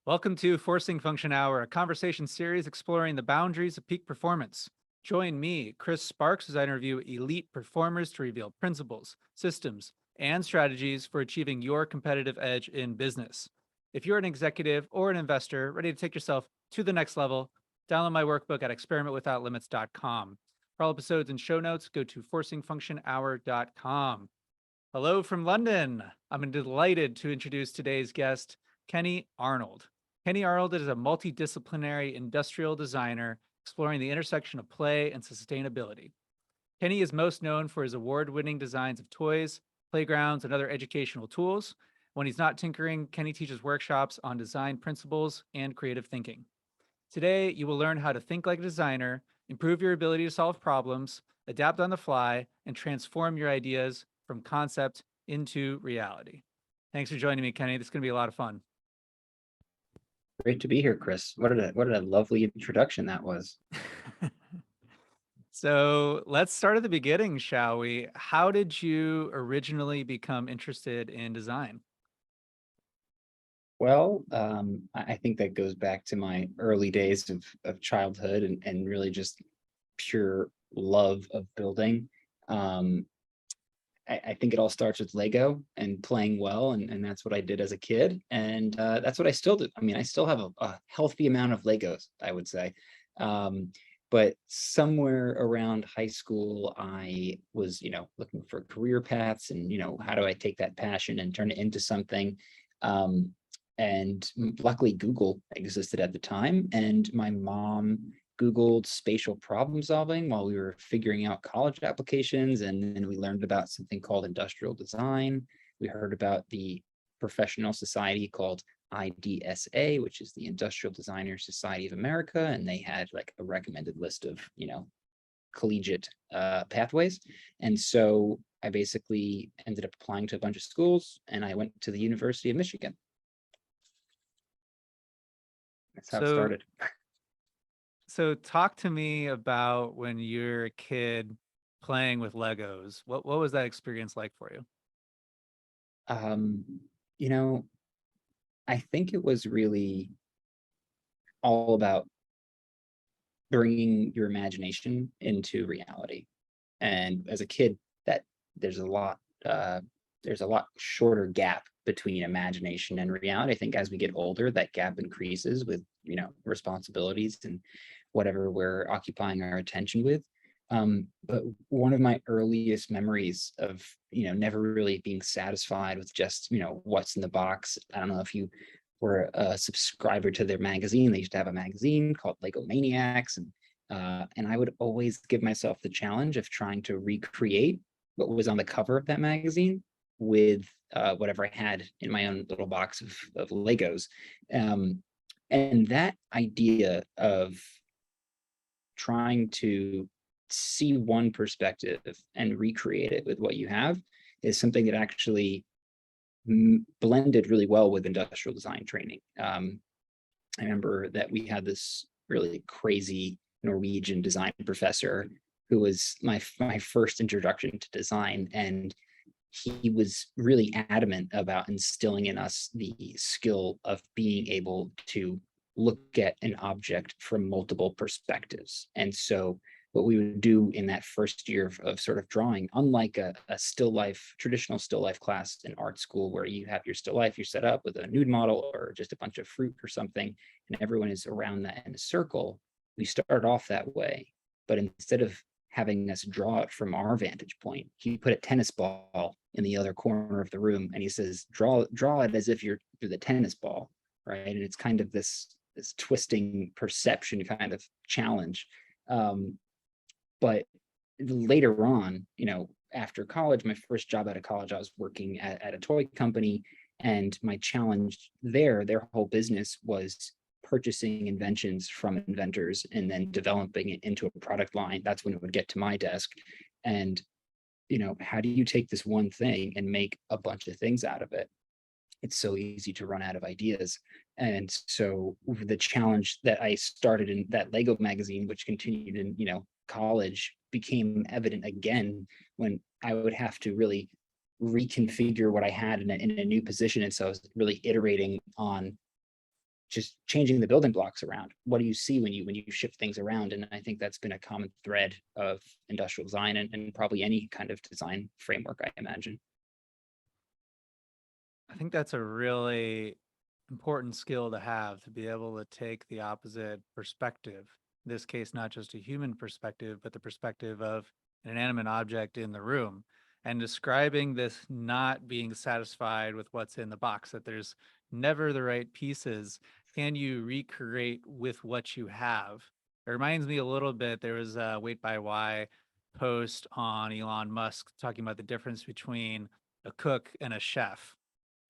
Welcome to Forcing Function Hour, a conversation series exploring the boundaries of peak performance. Join me, Chris Sparks, as I interview elite performers to reveal principles, systems, and strategies for achieving your competitive edge in business. If you're an executive or an investor ready to take yourself to the next level, download my workbook at experimentwithoutlimits.com. For all episodes and show notes, go to forcingfunctionhour.com. Hello from London. I'm delighted to introduce today's guest, Kenny Arnold. Kenny Arnold is a multidisciplinary industrial designer exploring the intersection of play and sustainability. Kenny is most known for his award-winning designs of toys, playgrounds, and other educational tools. When he's not tinkering, Kenny teaches workshops on design principles and creative thinking. Today, you will learn how to think like a designer, improve your ability to solve problems, adapt on the fly, and transform your ideas from concept into reality. Thanks for joining me, Kenny. This is going to be a lot of fun. Great to be here, Chris. What a lovely introduction that was. So let's start at the beginning, shall we? How did you originally become interested in design? Well, I think that goes back to my early days of childhood and really just pure love of building. Um, I think it all starts with Lego and playing well, and that's what I did as a kid, and that's what I still do. I mean, I still have a healthy amount of Legos, I would say. Um, but somewhere around high school, I was, looking for career paths and, how do I take that passion and turn it into something? Um, and luckily, Google existed at the time, and my mom Googled spatial problem solving while we were figuring out college applications. And then we learned about something called industrial design. We heard about the professional society called IDSA, which is the Industrial Designers Society of America. And they had like a recommended list of, collegiate pathways. And so I basically ended up applying to a bunch of schools and I went to the University of Michigan. That's how it So, started. so talk to me about when you're a kid playing with Legos. What was that experience like for you? Um, you know, I think it was really all about bringing your imagination into reality. And as a kid, that there's a lot uh, there's a lot shorter gap between imagination and reality. I think as we get older, that gap increases with responsibilities and whatever we're occupying our attention with. But one of my earliest memories of never really being satisfied with just what's in the box. I don't know if you were a subscriber to their magazine. They used to have a magazine called Lego Maniacs, and I would always give myself the challenge of trying to recreate what was on the cover of that magazine with whatever I had in my own little box of Legos. And that idea of trying to see one perspective and recreate it with what you have is something that actually blended really well with industrial design training. I remember that we had this really crazy Norwegian design professor who was my first introduction to design, and he was really adamant about instilling in us the skill of being able to look at an object from multiple perspectives. And so what we would do in that first year of sort of drawing, unlike a still life, traditional still life class in art school where you have your still life, you're set up with a nude model or just a bunch of fruit or something, and everyone is around that in a circle, we started off that way. But instead of having us draw it from our vantage point, he put a tennis ball in the other corner of the room and he says, draw it as if you're the tennis ball, right? And it's kind of this twisting perception kind of challenge. But later on, after college, my first job out of college, I was working at a toy company. And my challenge there, their whole business was purchasing inventions from inventors and then developing it into a product line. That's when it would get to my desk. And, how do you take this one thing and make a bunch of things out of it? It's so easy to run out of ideas. And so the challenge that I started in that Lego magazine, which continued in, college, became evident again when I would have to really reconfigure what I had in a new position. And so I was really iterating on just changing the building blocks around. What do you see when you shift things around? And I think that's been a common thread of industrial design and probably any kind of design framework, I imagine. I think that's a really important skill to have, to be able to take the opposite perspective. In this case, not just a human perspective, but the perspective of an inanimate object in the room, and describing this not being satisfied with what's in the box, that there's never the right pieces. Can you recreate with what you have? It reminds me a little bit, there was a Wait by Why post on Elon Musk talking about the difference between a cook and a chef.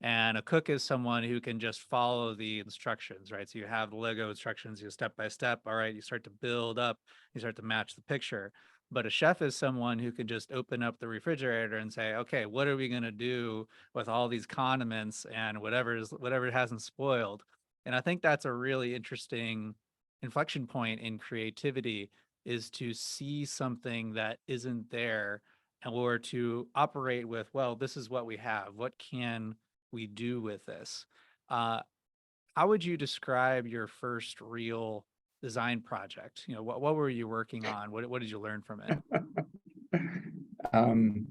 And a cook is someone who can just follow the instructions, right? So you have the Lego instructions, you step by step. All right, you start to build up, you start to match the picture. But a chef is someone who can just open up the refrigerator and say, okay, what are we going to do with all these condiments and whatever hasn't spoiled? And I think that's a really interesting inflection point in creativity, is to see something that isn't there, or to operate with, well, this is what we have. What can we do with this? Uh, how would you describe your first real design project? What were you working on? What did you learn from it? um,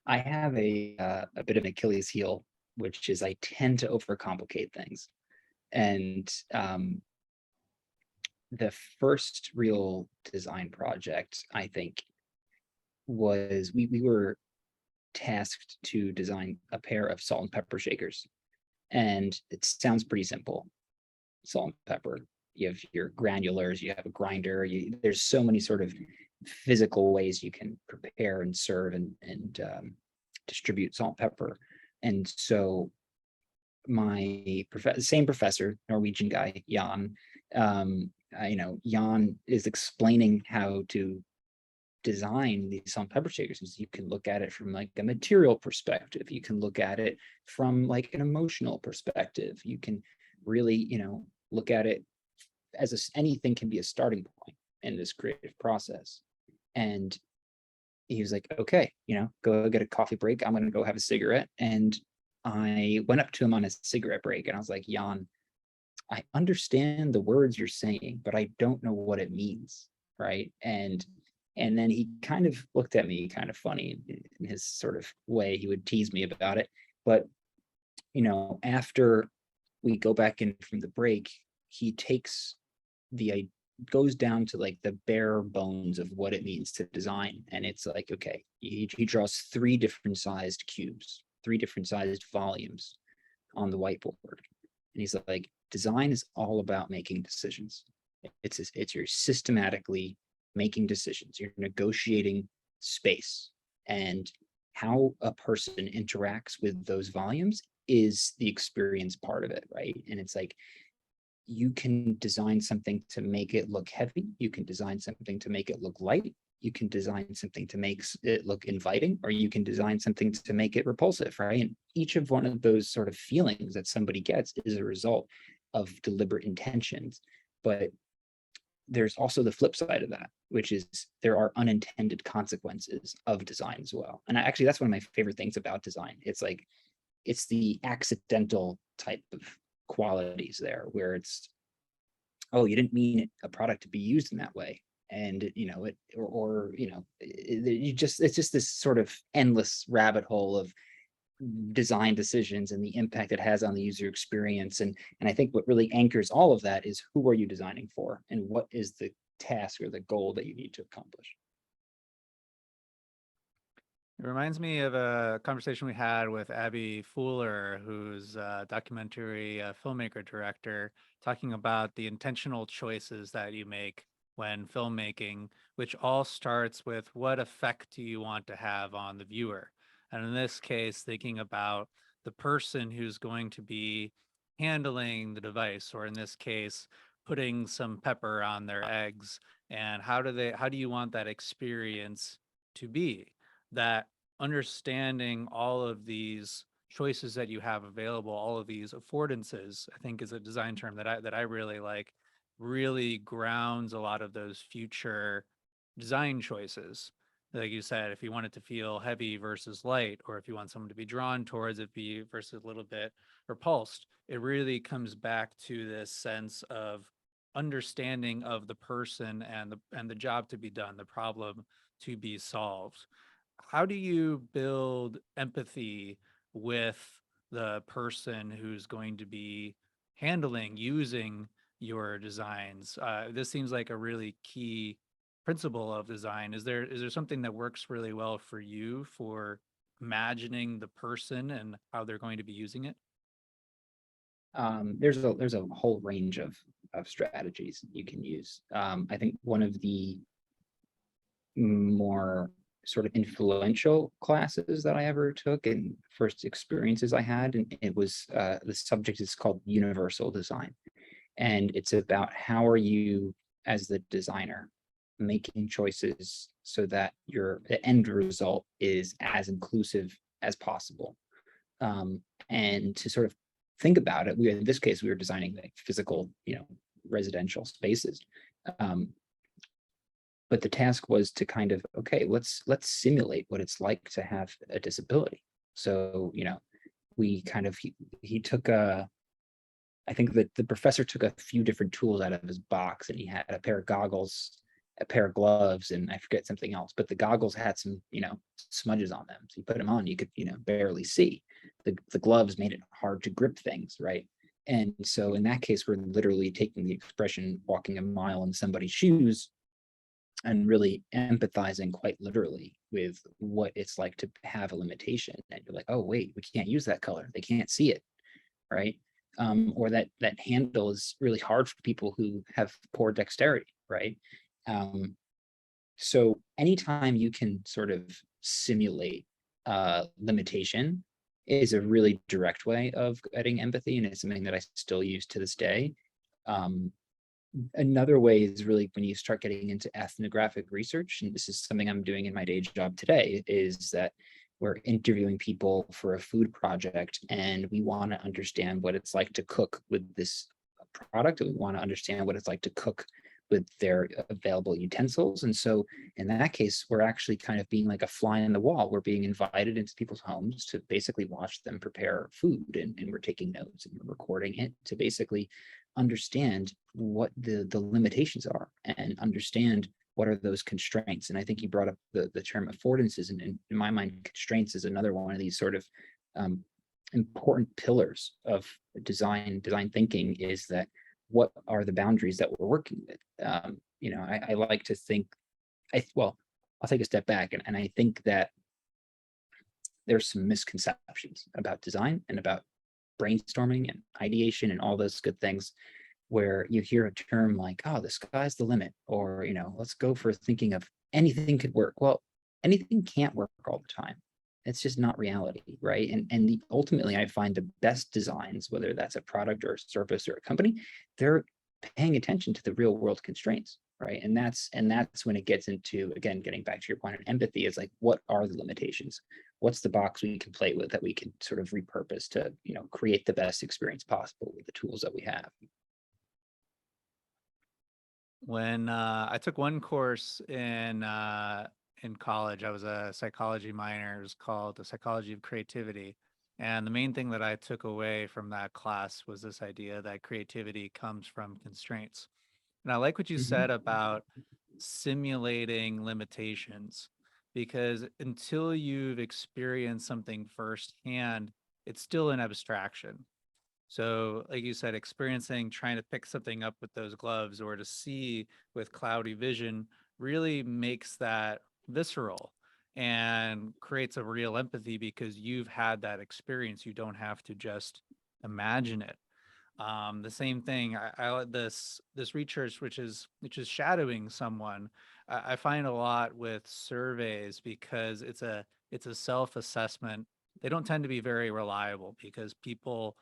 I have a bit of an Achilles heel, which is I tend to overcomplicate things. And the first real design project, I think, was we were tasked to design a pair of salt and pepper shakers. And it sounds pretty simple. Salt and pepper. You have your granulars, you have a grinder, there's so many sort of physical ways you can prepare and serve and distribute salt and pepper. And so my same professor, Norwegian guy, Jan, Jan is explaining how to design these salt and pepper shakers. Is you can look at it from like a material perspective, you can look at it from like an emotional perspective, you can really look at it as anything can be a starting point in this creative process. And he was like, okay, go get a coffee break, I'm going to go have a cigarette. And I went up to him on a cigarette break and I was like, Jan, I understand the words you're saying, but I don't know what it means, right? And then he kind of looked at me kind of funny in his sort of way. He would tease me about it. But, after we go back in from the break, he goes down to like the bare bones of what it means to design. And it's like, okay, he draws 3 different sized cubes, 3 different sized volumes on the whiteboard. And he's like, design is all about making decisions. You're systematically making decisions. You're negotiating space, and how a person interacts with those volumes is the experience part of it, right? And it's like, you can design something to make it look heavy. You can design something to make it look light. You can design something to make it look inviting, or you can design something to make it repulsive, right? And each of one of those sort of feelings that somebody gets is a result of deliberate intentions. But there's also the flip side of that, which is there are unintended consequences of design as well. And actually, that's one of my favorite things about design. It's like, it's the accidental type of qualities there, where it's, oh, you didn't mean a product to be used in that way. And it's just this sort of endless rabbit hole of design decisions and the impact it has on the user experience. And I think what really anchors all of that is, who are you designing for, and what is the task or the goal that you need to accomplish. It reminds me of a conversation we had with Abby Fuller, who's a documentary filmmaker director, talking about the intentional choices that you make when filmmaking, which all starts with, what effect do you want to have on the viewer? And in this case, thinking about the person who's going to be handling the device, or in this case, putting some pepper on their eggs, and how do you want that experience to be? That understanding all of these choices that you have available, all of these affordances, I think is a design term that I really like, really grounds a lot of those future design choices. Like you said, if you want it to feel heavy versus light, or if you want someone to be drawn towards it be versus a little bit repulsed, it really comes back to this sense of understanding of the person and the job to be done, the problem to be solved. How do you build empathy with the person who's going to be using your designs? This seems like a really key principle of design. Is there something that works really well for you for imagining the person and how they're going to be using it? There's a whole range of strategies you can use. I think one of the more sort of influential classes that I ever took and first experiences I had, and it was the subject is called universal design, and it's about how are you as the designer making choices so that your the end result is as inclusive as possible. um, and to sort of think about it, we in this case we were designing like physical, residential spaces. um, but the task was to kind of, okay, let's simulate what it's like to have a disability. So we kind of he took a I think that the professor took a few different tools out of his box, and he had a pair of goggles, a pair of gloves, and I forget something else. But the goggles had some, smudges on them. So you put them on, you could, barely see. The gloves made it hard to grip things, right? And so in that case, we're literally taking the expression walking a mile in somebody's shoes and really empathizing quite literally with what it's like to have a limitation. And you're like, oh, wait, we can't use that color. They can't see it, right? Or that handle is really hard for people who have poor dexterity, right? Um, so anytime you can sort of simulate limitation is a really direct way of getting empathy, and it's something that I still use to this day. Um, Another way is really when you start getting into ethnographic research, and this is something I'm doing in my day job today, is that we're interviewing people for a food project and we want to understand what it's like to cook with this product. We want to understand what it's like to cook with their available utensils. And so in that case, we're actually kind of being like a fly in the wall. We're being invited into people's homes to basically watch them prepare food, and we're taking notes and we're recording it to basically understand what the limitations are and understand what are those constraints. And I think you brought up the term affordances, and in my mind, constraints is another one of these sort of important pillars of design thinking, is that what are the boundaries that we're working with. I like to think, well, I'll take a step back, and I think that there's some misconceptions about design and about brainstorming and ideation and all those good things, where you hear a term like, oh, the sky's the limit, or let's go for thinking of anything could work. Well, anything can't work all the time. It's just not reality, right? And ultimately, I find the best designs, whether that's a product or a service or a company, they're paying attention to the real world constraints, right? And that's when it gets into, again, getting back to your point on empathy, is like, what are the limitations? What's the box we can play with that we can sort of repurpose to create the best experience possible with the tools that we have? When I took one course in college, I was a psychology minor. It was called the Psychology of Creativity. And the main thing that I took away from that class was this idea that creativity comes from constraints. And I like what you Mhm. said about simulating limitations, because until you've experienced something firsthand, it's still an abstraction. So, like you said, experiencing trying to pick something up with those gloves or to see with cloudy vision really makes that visceral and creates a real empathy because you've had that experience. You don't have to just imagine it. The same thing. I like this research, which is shadowing someone. I find a lot with surveys because it's a self assessment. They don't tend to be very reliable because people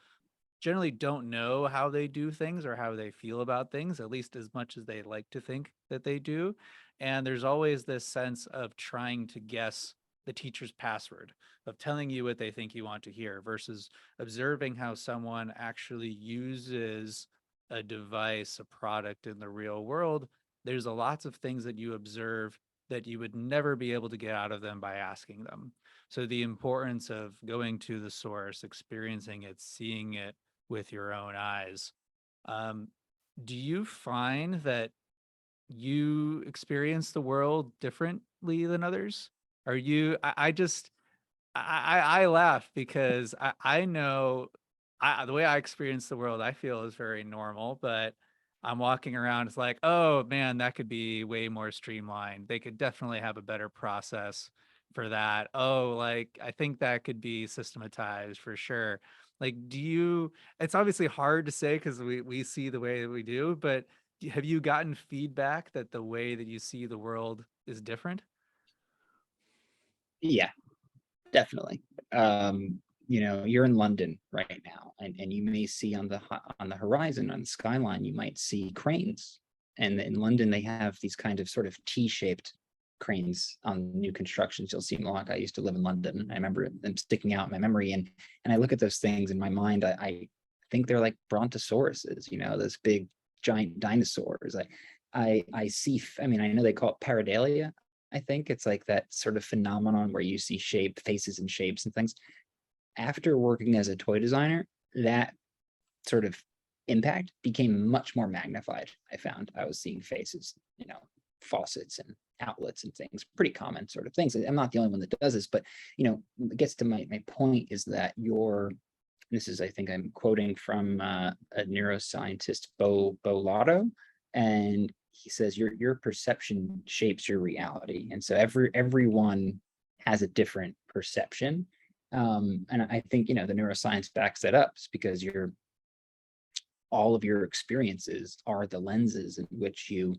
generally don't know how they do things or how they feel about things, at least as much as they like to think that they do. And there's always this sense of trying to guess the teacher's password, of telling you what they think you want to hear versus observing how someone actually uses a device, a product in the real world. There's a lots of things that you observe that you would never be able to get out of them by asking them. So the importance of going to the source, experiencing it, seeing it with your own eyes. Um, do you find that you experience the world differently than others? Are you, I just, I laugh because I know the way I experience the world, I feel is very normal, but I'm walking around, it's like, oh man, that could be way more streamlined. They could definitely have a better process for that. Oh, like I think that could be systematized for sure. Like, do you, it's obviously hard to say because we see the way that we do, but have you gotten feedback that the way that you see the world is different? Yeah, definitely. You're in London right now, and you may see on the horizon, on the skyline, you might see cranes. And in London, they have these kind of sort of T-shaped cranes on new constructions. You'll see them a lot. I used to live in London. I remember them sticking out in my memory, and I look at those things in my mind. I think they're like brontosauruses, those big giant dinosaurs. I see. I mean, I know they call it pareidolia. I think it's like that sort of phenomenon where you see faces and shapes and things. After working as a toy designer, that sort of impact became much more magnified. I found I was seeing faces, faucets and outlets and things, pretty common sort of things. I'm not the only one that does this, but it gets to my point is that this is, I think I'm quoting from a neuroscientist, Bo Lotto, and he says your perception shapes your reality, and so everyone has a different perception, and I think the neuroscience backs that up because all of your experiences are the lenses in which you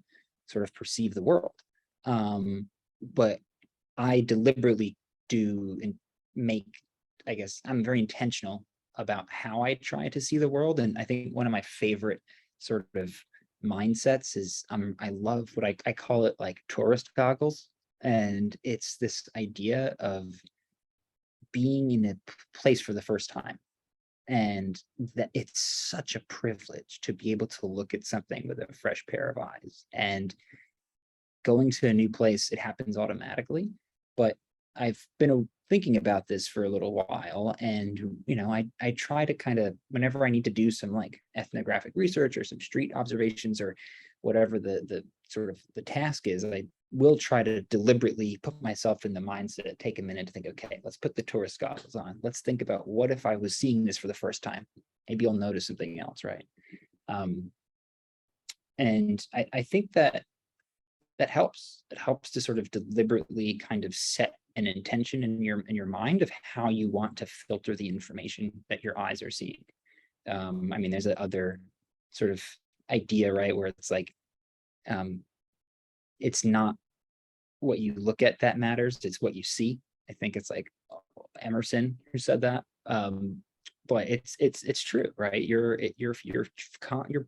sort of perceive the world. But I deliberately do and make, I guess I'm very intentional about how I try to see the world. And I think one of my favorite sort of mindsets is I love what I call it like tourist goggles. And it's this idea of being in a place for the first time, and that it's such a privilege to be able to look at something with a fresh pair of eyes. And going to a new place, it happens automatically. But I've been thinking about this for a little while, and I try to kind of, whenever I need to do some like ethnographic research or some street observations or whatever the sort of the task is, I will try to deliberately put myself in the mindset, take a minute to think, okay, let's put the tourist goggles on. Let's think about what if I was seeing this for the first time? Maybe you'll notice something else, right? Um, and I think that helps. It helps to sort of deliberately kind of set an intention in your mind of how you want to filter the information that your eyes are seeing. I mean, there's other sort of idea, right, where it's like it's not what you look at that matters; it's what you see. I think it's like Emerson who said that. But it's true, right? Your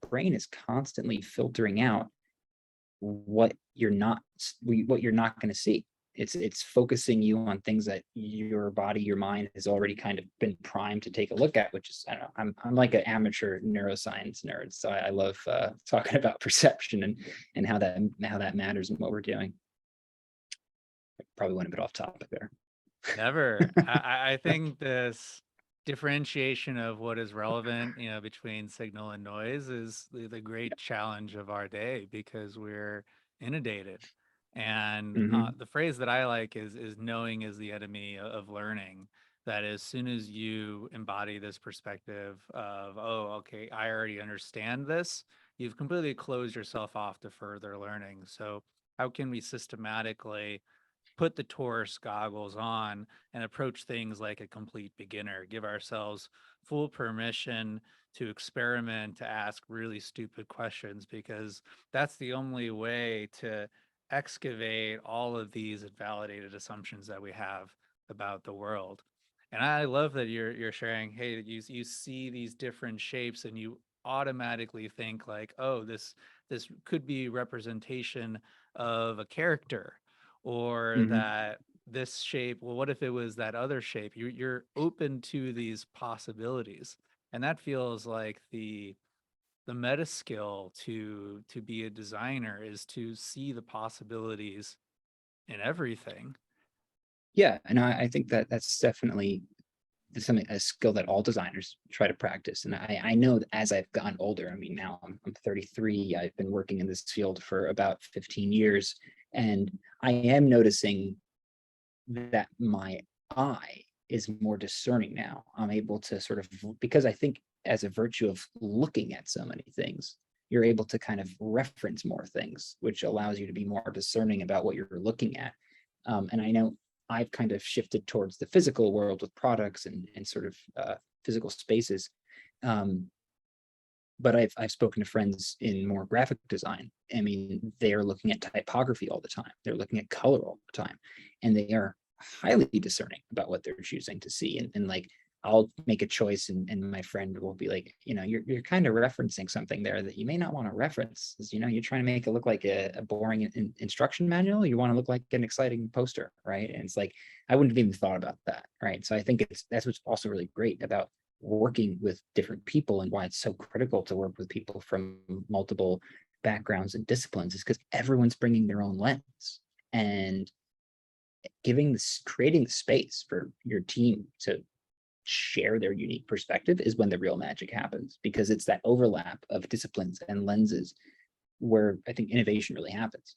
brain is constantly filtering out what you're not going to see. It's focusing you on things that your body, your mind has already kind of been primed to take a look at, which is, I don't know, I'm like an amateur neuroscience nerd, so I love talking about perception and how that matters in what we're doing. I probably went a bit off topic there. Never. I think this differentiation of what is relevant, between signal and noise is the great challenge of our day because we're inundated. And Hmm. the phrase that I like is knowing is the enemy of learning. That as soon as you embody this perspective of, oh, okay, I already understand this, you've completely closed yourself off to further learning. So how can we systematically put the tourist goggles on and approach things like a complete beginner, give ourselves full permission to experiment, to ask really stupid questions, because that's the only way to excavate all of these validated assumptions that we have about the world. And I love that you're sharing, hey, that you see these different shapes and you automatically think like, oh, this could be representation of a character, or Hmm. that this shape, well, what if it was that other shape? You're open to these possibilities, and that feels like the meta skill to be a designer is to see the possibilities in everything. Yeah, and I think that that's definitely something, a skill that all designers try to practice. And I know that as I've gotten older, I mean, now I'm 33, I've been working in this field for about 15 years, and I am noticing that my eye is more discerning now. I'm able to sort of, because I think as a virtue of looking at so many things, you're able to kind of reference more things, which allows you to be more discerning about what you're looking at. And I know I've kind of shifted towards the physical world with products and sort of physical spaces. Um, but I've spoken to friends in more graphic design. I mean, they are looking at typography all the time. They're looking at color all the time, and they are highly discerning about what they're choosing to see. And like, I'll make a choice, and my friend will be like, you're kind of referencing something there that you may not want to reference. You're trying to make it look like a boring instruction manual. You want to look like an exciting poster, right? And it's like, I wouldn't have even thought about that, right? So I think that's what's also really great about working with different people, and why it's so critical to work with people from multiple backgrounds and disciplines, is because everyone's bringing their own lens, and creating the space for your team to share their unique perspective is when the real magic happens, because it's that overlap of disciplines and lenses where I think innovation really happens.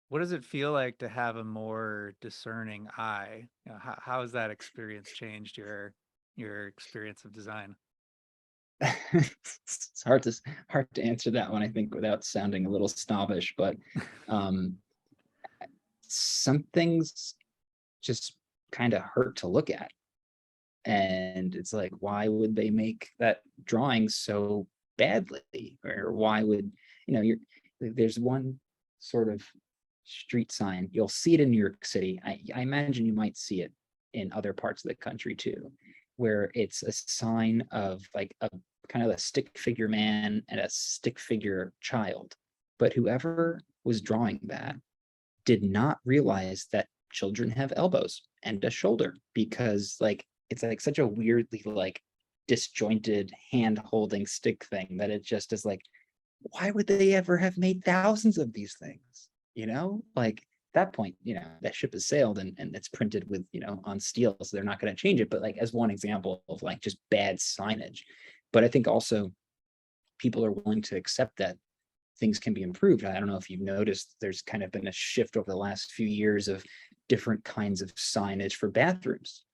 What does it feel like to have a more discerning eye? How has that experience changed your experience of design? It's hard to answer that one, I think, without sounding a little snobbish, but um, some things just kind of hurt to look at. And it's like, why would they make that drawing so badly? Or why would, there's one sort of street sign, you'll see it in New York City. I imagine you might see it in other parts of the country too, where it's a sign of like a kind of a stick figure man and a stick figure child. But whoever was drawing that did not realize that children have elbows and a shoulder, because like it's like such a weirdly like disjointed hand holding stick thing that it just is like, why would they ever have made thousands of these things? Like that point, that ship has sailed, and it's printed with, on steel, so they're not going to change it. But like, as one example of like just bad signage. But I think also people are willing to accept that things can be improved. I don't know if you've noticed, there's kind of been a shift over the last few years of different kinds of signage for bathrooms.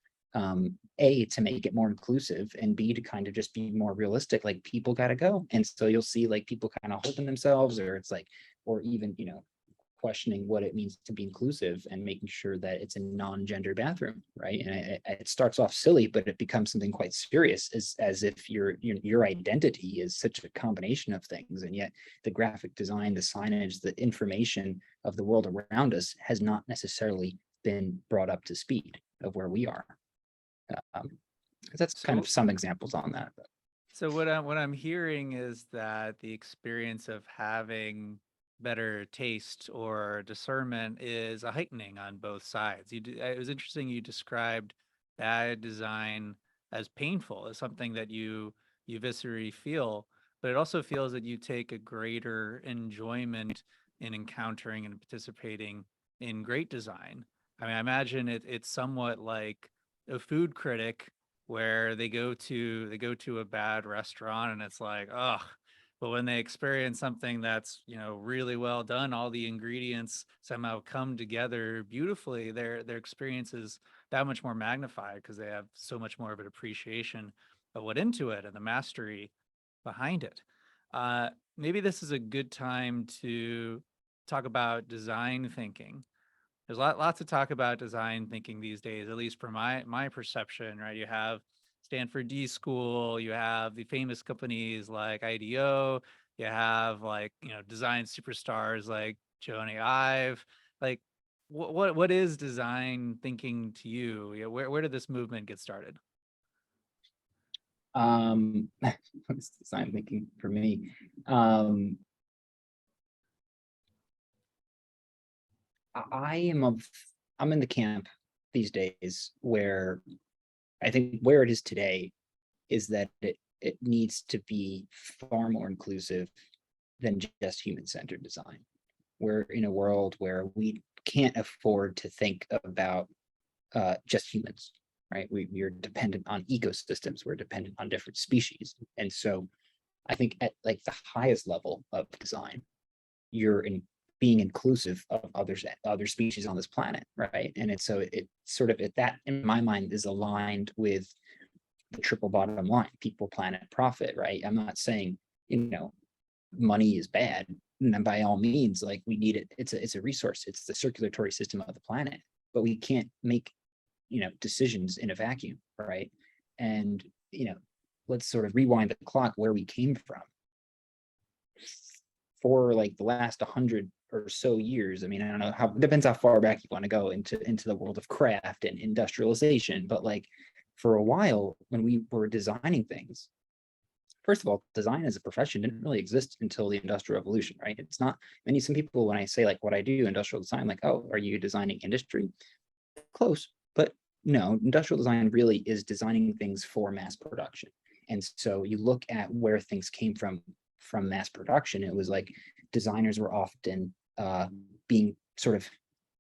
A, to make it more inclusive, and B, to kind of just be more realistic. Like, people got to go. And so you'll see like people kind of holding themselves, or it's like, or even, questioning what it means to be inclusive, and making sure that it's a non-gender bathroom, right? And it starts off silly, but it becomes something quite serious, as if your identity is such a combination of things, and yet the graphic design, the signage, the information of the world around us has not necessarily been brought up to speed of where we are. That's kind of So some examples on that. So what I'm hearing is that the experience of having better taste or discernment is a heightening on both sides. It was interesting you described bad design as painful, as something that you viscerally feel, but it also feels that you take a greater enjoyment in encountering and participating in great design. I mean, I imagine it's somewhat like a food critic where they go to a bad restaurant and it's like, oh, but when they experience something that's, really well done, all the ingredients somehow come together beautifully, their experience is that much more magnified because they have so much more of an appreciation of what into it and the mastery behind it. Maybe this is a good time to talk about design thinking. There's lots of talk about design thinking these days, at least from my perception, right? You have Stanford D School, you have the famous companies like IDEO, you have like, design superstars like Joni Ive. Like, what is design thinking to you? Where did this movement get started? What's design thinking for me? I'm in the camp these days where I think where it is today is that it needs to be far more inclusive than just human-centered design. We're in a world where we can't afford to think about just humans. right? We are dependent on ecosystems. We're dependent on different species. And so I think at like the highest level of design, you're being inclusive of other species on this planet, right? And it's so it sort of that in my mind is aligned with the triple bottom line: people, planet, profit, right? I'm not saying, money is bad, and by all means, like, we need it. It's a resource. It's the circulatory system of the planet, but we can't make decisions in a vacuum, right? And let's sort of rewind the clock where we came from. For like the last 100 or so years, I mean, I don't know how, it depends how far back you want to go into the world of craft and industrialization, but like for a while when we were designing things, first of all, design as a profession didn't really exist until the Industrial Revolution, right? It's not many, some people, when I say like what I do, industrial design, like, oh, are you designing industry? Close, but no, industrial design really is designing things for mass production. And so you look at where things came from mass production, it was like designers were often being sort of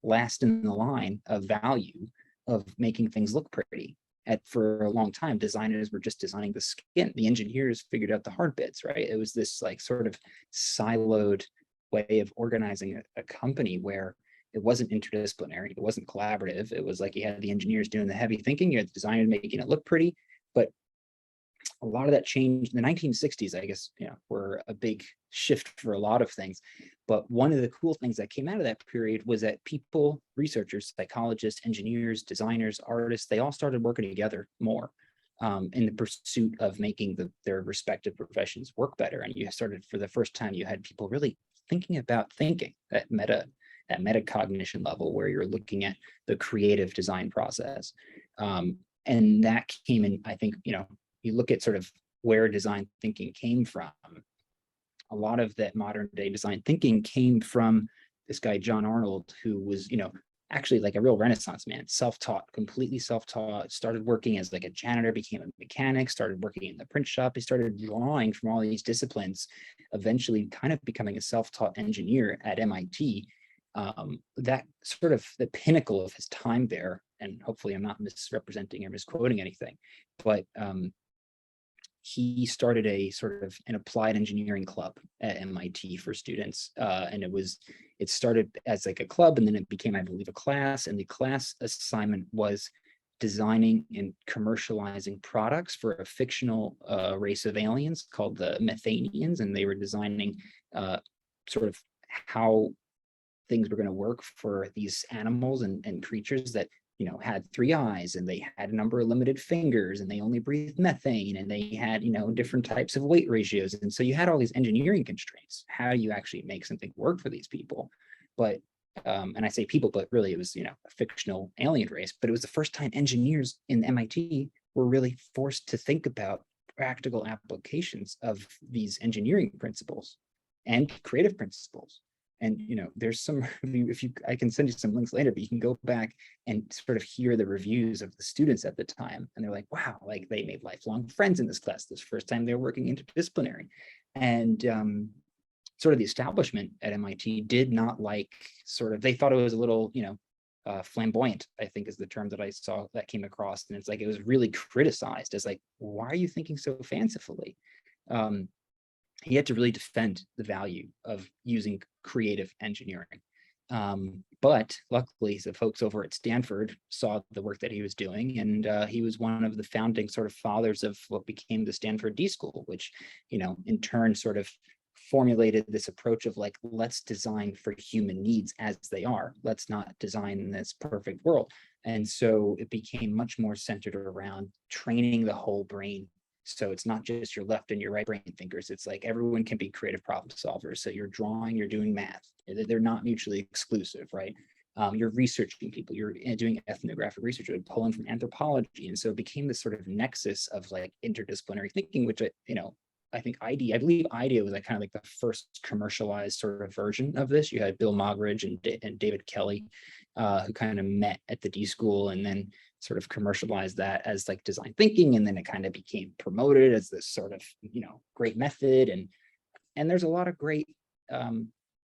last in the line of value of making things look pretty. For a long time, designers were just designing the skin. The engineers figured out the hard bits, right? It was this like sort of siloed way of organizing a company where it wasn't interdisciplinary, it wasn't collaborative. It was like you had the engineers doing the heavy thinking, you had the designers making it look pretty. But a lot of that changed in the 1960s, I guess, were a big shift for a lot of things. But one of the cool things that came out of that period was that people, researchers, psychologists, engineers, designers, artists, they all started working together more in the pursuit of making their respective professions work better. And you started, for the first time, you had people really thinking about thinking, that metacognition level where you're looking at the creative design process. And that came in, I think, you look at sort of where design thinking came from. A lot of that modern day design thinking came from this guy, John Arnold, who was, actually like a real Renaissance man, self-taught, completely self-taught, started working as like a janitor, became a mechanic, started working in the print shop. He started drawing from all these disciplines, eventually kind of becoming a self-taught engineer at MIT. That sort of the pinnacle of his time there, and hopefully I'm not misrepresenting or misquoting anything, but he started a sort of an applied engineering club at MIT for students. And it started as like a club, and then it became, I believe, a class. And the class assignment was designing and commercializing products for a fictional race of aliens called the Methanians. And they were designing sort of how things were going to work for these animals and creatures that had 3 eyes, and they had a number of limited fingers, and they only breathed methane, and they had, different types of weight ratios. And so you had all these engineering constraints. How do you actually make something work for these people? But, and I say people, but really it was, a fictional alien race. But it was the first time engineers in MIT were really forced to think about practical applications of these engineering principles and creative principles. And there's some, I can send you some links later, but you can go back and sort of hear the reviews of the students at the time, and they're like, wow, like they made lifelong friends in this class. This first time they were working interdisciplinary. And sort of the establishment at MIT did not like, they thought it was a little flamboyant, I think is the term that I saw that came across. And it's like, it was really criticized as like, why are you thinking so fancifully? He had to really defend the value of using creative engineering. But luckily, the folks over at Stanford saw the work that he was doing, and he was one of the founding sort of fathers of what became the Stanford D School, which, in turn sort of formulated this approach of like, let's design for human needs as they are. Let's not design this perfect world. And so it became much more centered around training the whole brain. So it's not just your left and your right brain thinkers. It's like everyone can be creative problem solvers. So you're drawing, you're doing math. They're not mutually exclusive, right? You're researching people. You're doing ethnographic research, you're pulling from anthropology. And so it became this sort of nexus of like interdisciplinary thinking, which, I think I believe IDEA was like kind of like the first commercialized sort of version of this. You had Bill Moggridge and David Kelly, who kind of met at the D School and then sort of commercialized that as like design thinking, and then it kind of became promoted as this sort of great method, and there's a lot of great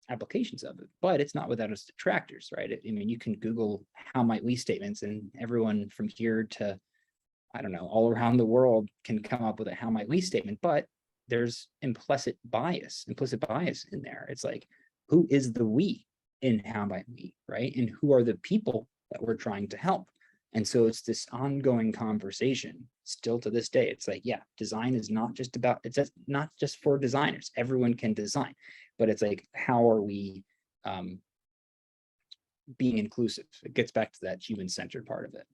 applications of it, but it's not without its detractors, right? I mean, you can Google how might we statements, and everyone from here to I don't know, all around the world can come up with a how might we statement, but there's implicit bias in there. It's like, who is the we in how might we, right? And who are the people that we're trying to help? And so it's this ongoing conversation still to this day. It's like, yeah, design is not just about, it's just not just for designers. Everyone can design, but it's like, how are we being inclusive? It gets back to that human-centered part of it.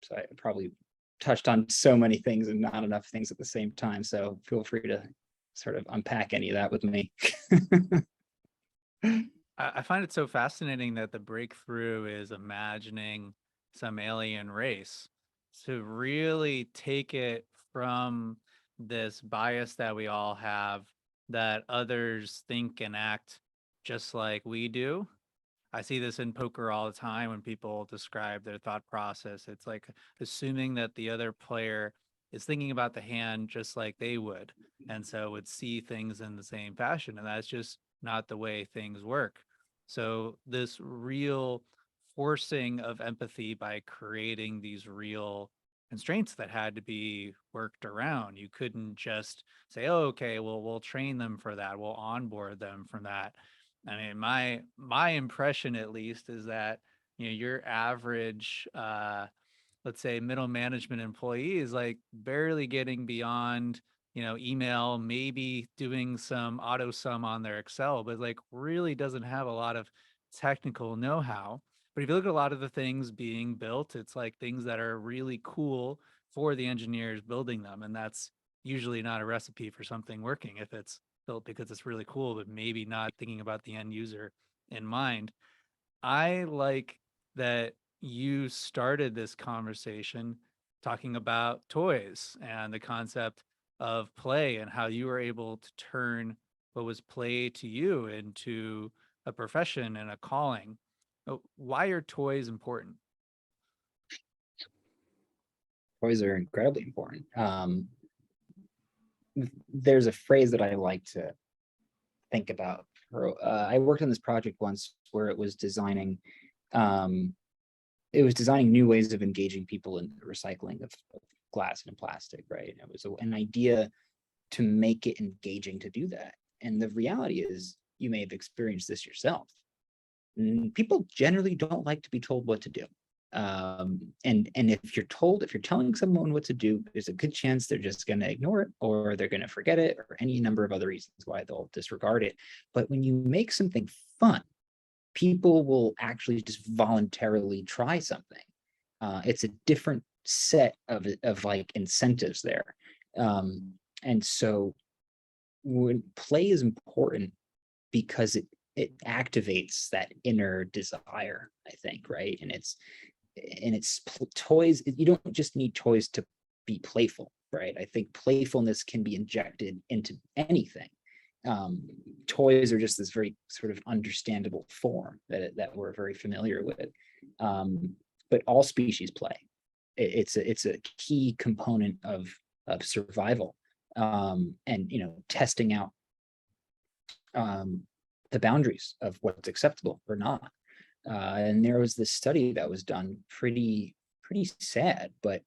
So I probably touched on so many things and not enough things at the same time. So feel free to sort of unpack any of that with me. I find it so fascinating that the breakthrough is imagining some alien race to really take it from this bias that we all have that others think and act just like we do. I see this in poker all the time when people describe their thought process. It's like assuming that the other player is thinking about the hand just like they would, and so would see things in the same fashion. And that's just not the way things work. So, this real forcing of empathy by creating these real constraints that had to be worked around. You couldn't just say, oh, okay, well, we'll train them for that, we'll onboard them from that. I mean, my impression at least is that your average let's say middle management employee is like barely getting beyond email, maybe doing some auto sum on their Excel, but like really doesn't have a lot of technical know-how. But if you look at a lot of the things being built, it's like things that are really cool for the engineers building them, and that's usually not a recipe for something working if it's built because it's really cool, but maybe not thinking about the end user in mind. I like that you started this conversation talking about toys and the concept of play and how you were able to turn what was play to you into a profession and a calling. Why are toys important? Toys are incredibly important. There's a phrase that I like to think about. I worked on this project once where um, it was designing new ways of engaging people in the recycling of glass and plastic, right? It was an idea to make it engaging to do that. And the reality is, you may have experienced this yourself. People generally don't like to be told what to do. And if you're telling someone what to do, there's a good chance they're just going to ignore it, or they're going to forget it, or any number of other reasons why they'll disregard it. But when you make something fun, people will actually just voluntarily try something. It's a different set of like incentives there. And so when play is important because it activates that inner desire, I think, right? And it's toys. You don't just need toys to be playful, right? I think playfulness can be injected into anything. Toys are just this very sort of understandable form that we're very familiar with. But all species play. It's a key component of survival, and testing out the boundaries of what's acceptable or not. And there was this study that was done, pretty sad, but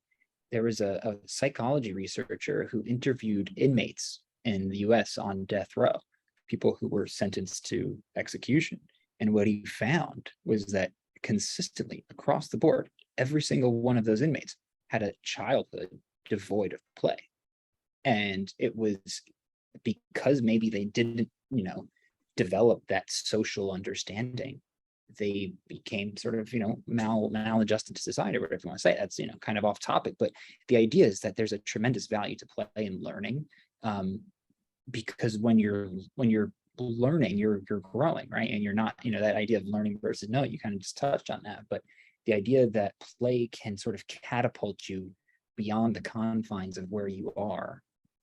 there was a psychology researcher who interviewed inmates in the US on death row, people who were sentenced to execution. And what he found was that consistently across the board, every single one of those inmates had a childhood devoid of play. And it was because maybe they didn't, develop that social understanding. They became sort of, maladjusted to society, or whatever you want to say. That's, kind of off topic, but the idea is that there's a tremendous value to play and learning, because when you're learning, you're growing, right? And you're not, that idea of learning versus no, you kind of just touched on that, but the idea that play can sort of catapult you beyond the confines of where you are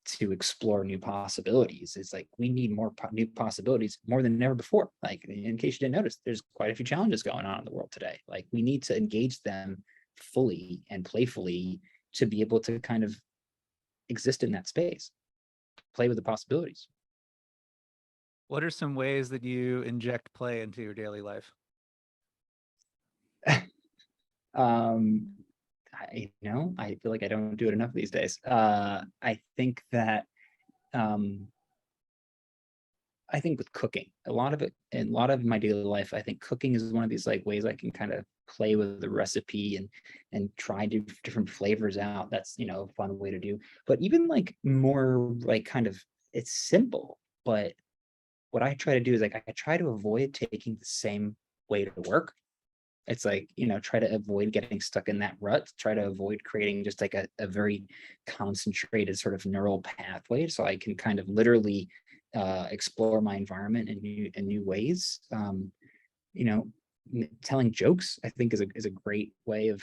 to explore new possibilities. It's like we need more new possibilities more than ever before. Like, in case you didn't notice, there's quite a few challenges going on in the world today. Like, we need to engage them fully and playfully to be able to kind of exist in that space, play with the possibilities. What are some ways that you inject play into your daily life? um I feel like I don't do it enough these days. I think that um, I think with cooking, a lot of it, in a lot of my daily life, I think cooking is one of these like ways I can kind of play with the recipe and try different flavors out. That's a fun way to do. But even like more like kind of it's simple, but what I try to do is like I try to avoid taking the same way to work. It's like, try to avoid getting stuck in that rut, try to avoid creating just like a very concentrated sort of neural pathway so I can kind of literally explore my environment in new ways. You know, Telling jokes, I think, is a great way of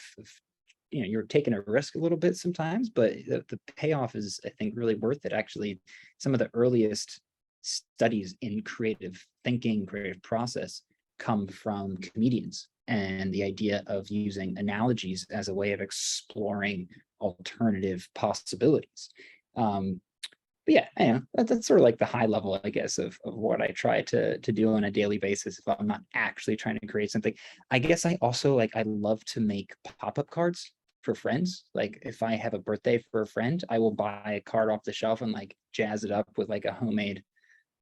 you're taking a risk a little bit sometimes, but the payoff is, I think, really worth it. Actually, some of the earliest studies in creative thinking, creative process come from comedians and the idea of using analogies as a way of exploring alternative possibilities. Um, but yeah, that's sort of like the high level, I guess, of what I try to do on a daily basis if I'm not actually trying to create something. I guess I also like I love to make pop-up cards for friends. Like if I have a birthday for a friend, I will buy a card off the shelf and like jazz it up with like a homemade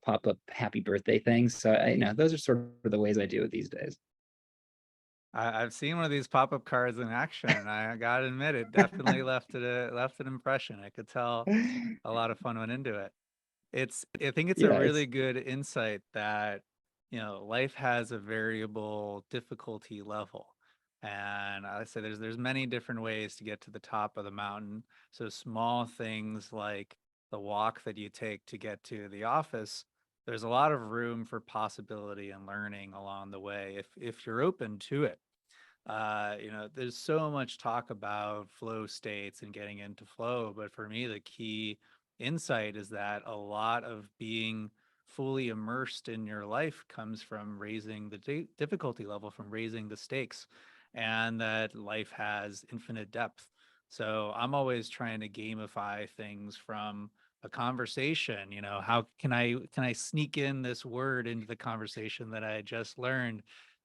pop-up happy birthday thing. So those are sort of the ways I do it these days. I've seen one of these pop-up cards in action, and I gotta admit, it definitely left an impression. I could tell a lot of fun went into it. I think it's a Yeah, really it's good insight that, life has a variable difficulty level. And I say there's many different ways to get to the top of the mountain. So small things like the walk that you take to get to the office, there's a lot of room for possibility and learning along the way if you're open to it. There's so much talk about flow states and getting into flow, but for me, the key insight is that a lot of being fully immersed in your life comes from raising the difficulty level, from raising the stakes, and that life has infinite depth. So I'm always trying to gamify things from a conversation. How can I sneak in this word into the conversation that I just learned?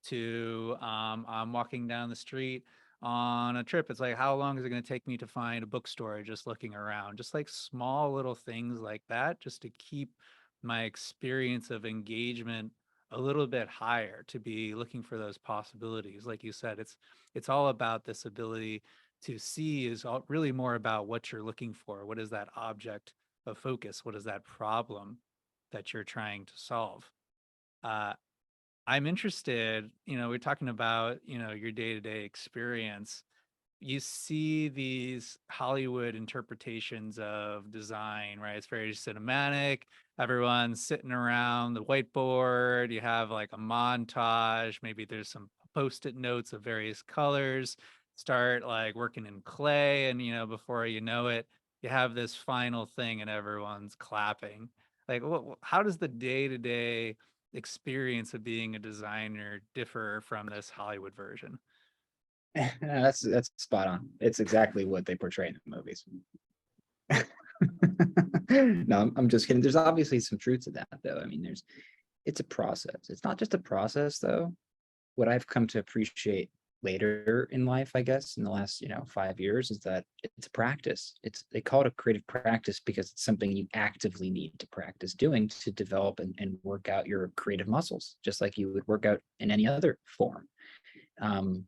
To I'm walking down the street on a trip. It's like, how long is it going to take me to find a bookstore just looking around? Just like small little things like that, just to keep my experience of engagement a little bit higher, to be looking for those possibilities. Like you said, it's all about this ability to see is really more about what you're looking for. What is that object of focus? What is that problem that you're trying to solve? Uh, I'm interested, we're talking about, your day-to-day experience. You see these Hollywood interpretations of design, right? It's very cinematic. Everyone's sitting around the whiteboard. You have like a montage. Maybe there's some post-it notes of various colors. Start like working in clay, and before you know it, you have this final thing, and everyone's clapping. Like, how does the day-to-day experience of being a designer differ from this Hollywood version? that's spot on. It's exactly what they portray in the movies. No, I'm just kidding. There's obviously some truth to that, though. I mean, it's a process. It's not just a process, though. What I've come to appreciate later in life, I guess, in the last 5 years, is that it's a practice. They call it a creative practice because it's something you actively need to practice doing to develop and work out your creative muscles, just like you would work out in any other form. Um,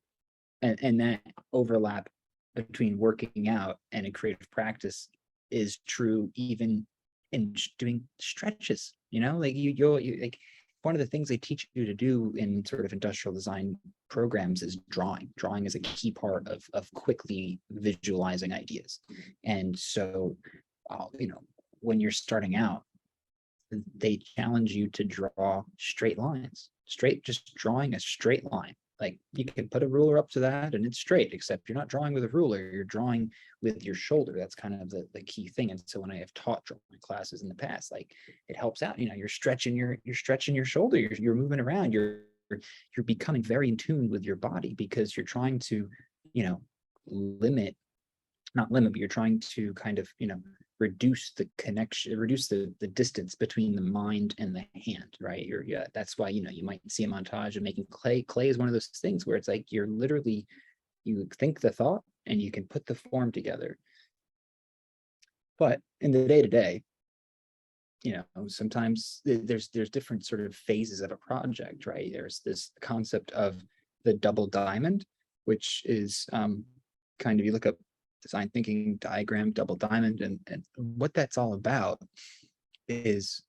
and that overlap between working out and a creative practice is true even in doing stretches. Like you like one of the things they teach you to do in sort of industrial design programs is drawing is a key part of quickly visualizing ideas. And so when you're starting out, they challenge you to draw straight lines, just drawing a straight line. Like you can put a ruler up to that and it's straight, except you're not drawing with a ruler, you're drawing with your shoulder. That's kind of the key thing. And so when I have taught drawing classes in the past, like it helps out, you're stretching your shoulder, you're moving around, you're becoming very in tune with your body because you're trying to, you know, limit not limit, but you're trying to kind of, reduce the connection, reduce the distance between the mind and the hand, right? Yeah, that's why, you might see a montage of making clay. Clay is one of those things where it's like you're literally, you think the thought and you can put the form together. But in the day-to-day, sometimes there's different sort of phases of a project, right? There's this concept of the double diamond, which is kind of, you look up design thinking diagram, double diamond, and what that's all about is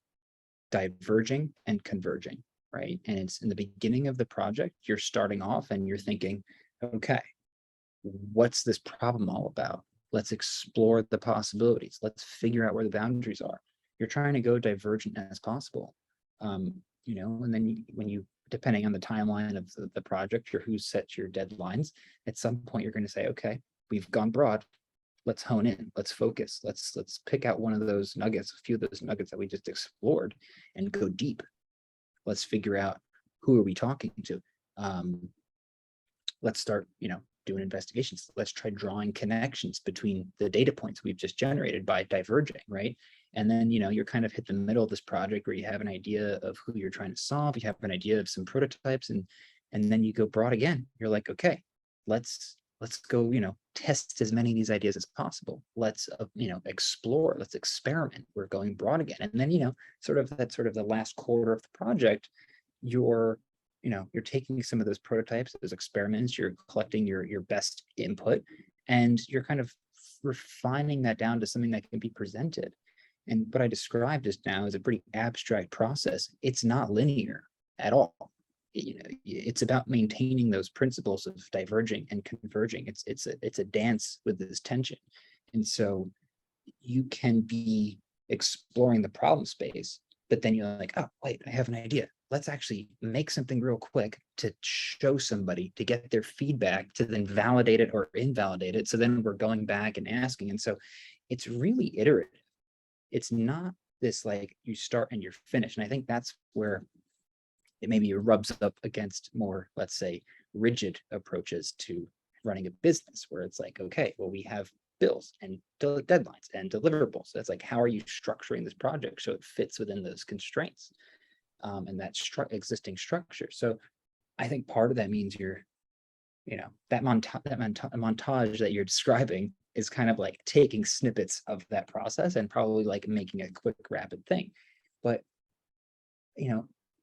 diverging and converging, right? And it's in the beginning of the project, you're starting off and you're thinking, okay, what's this problem all about? Let's explore the possibilities. Let's figure out where the boundaries are. You're trying to go divergent as possible. And then when you, depending on the timeline of the project or who sets your deadlines, at some point you're going to say, okay, we've gone broad. Let's hone in. Let's focus. Let's pick out one of those nuggets, a few of those nuggets that we just explored, and go deep. Let's figure out who are we talking to. Let's start, doing investigations. Let's try drawing connections between the data points we've just generated by diverging, right? And then, you're kind of hit the middle of this project where you have an idea of who you're trying to solve. You have an idea of some prototypes, and then you go broad again. You're like, okay, let's go, test as many of these ideas as possible. Let's, explore, let's experiment. We're going broad again. And then, sort of the last quarter of the project, you're taking some of those prototypes, those experiments, you're collecting your best input, and you're kind of refining that down to something that can be presented. And what I described just now is a pretty abstract process. It's not linear at all. It's about maintaining those principles of diverging and converging. It's a dance with this tension. And so you can be exploring the problem space, but then you're like, oh, wait, I have an idea. Let's actually make something real quick to show somebody, to get their feedback, to then validate it or invalidate it. So then we're going back and asking. And so it's really iterative. It's not this like you start and you're finished. And I think that's where it maybe rubs up against more, let's say, rigid approaches to running a business, where it's like, okay, well, we have bills and deadlines and deliverables. So it's like, how are you structuring this project so it fits within those constraints and that existing structure? So I think part of that means you're, that montage that you're describing is kind of like taking snippets of that process and probably like making a quick, rapid thing. But,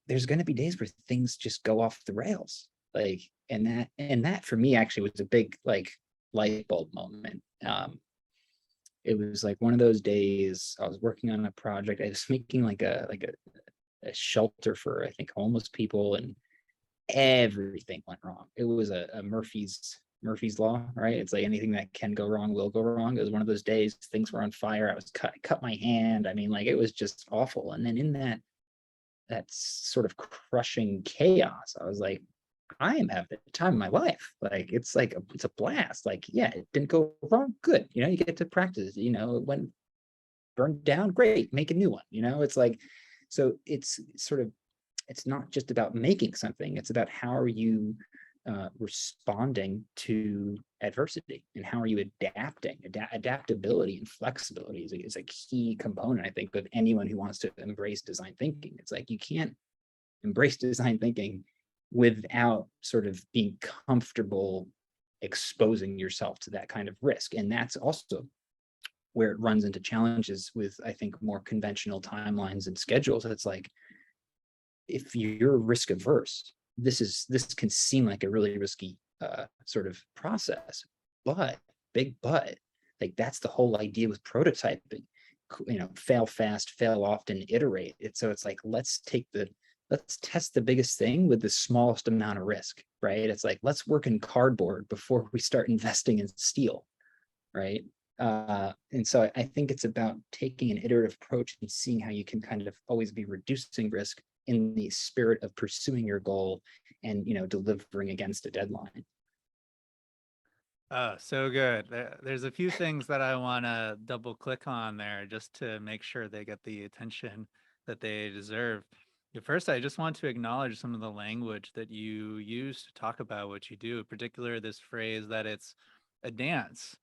there's going to be days where things just go off the rails. Like, and that for me actually was a big like light bulb moment. It was like one of those days I was working on a project. I was making like a shelter for, I think, homeless people, and everything went wrong. It was a Murphy's law, right? It's like anything that can go wrong will go wrong. It was one of those days, things were on fire. I was cut my hand. I mean, like, it was just awful. And then in that sort of crushing chaos, I was like, I am having the time of my life. Like, it's a blast. Like, yeah, it didn't go wrong. Good. You get to practice, it went burned down. Great. Make a new one. It's like, so it's not just about making something. It's about how are you responding to adversity, and how are you adapting. Adaptability and flexibility is a key component, I think, of anyone who wants to embrace design thinking. It's like, you can't embrace design thinking without sort of being comfortable exposing yourself to that kind of risk. And that's also where it runs into challenges with, I think, more conventional timelines and schedules. It's like, if you're risk averse, this can seem like a really risky sort of process, but like, that's the whole idea with prototyping. Fail fast, fail often, iterate it. So it's like, let's test the biggest thing with the smallest amount of risk, right? It's like, let's work in cardboard before we start investing in steel, right? And so I think it's about taking an iterative approach and seeing how you can kind of always be reducing risk in the spirit of pursuing your goal and, delivering against a deadline. Oh, so good. There's a few things that I want to double click on there just to make sure they get the attention that they deserve. First, I just want to acknowledge some of the language that you use to talk about what you do, in particular this phrase that it's a dance.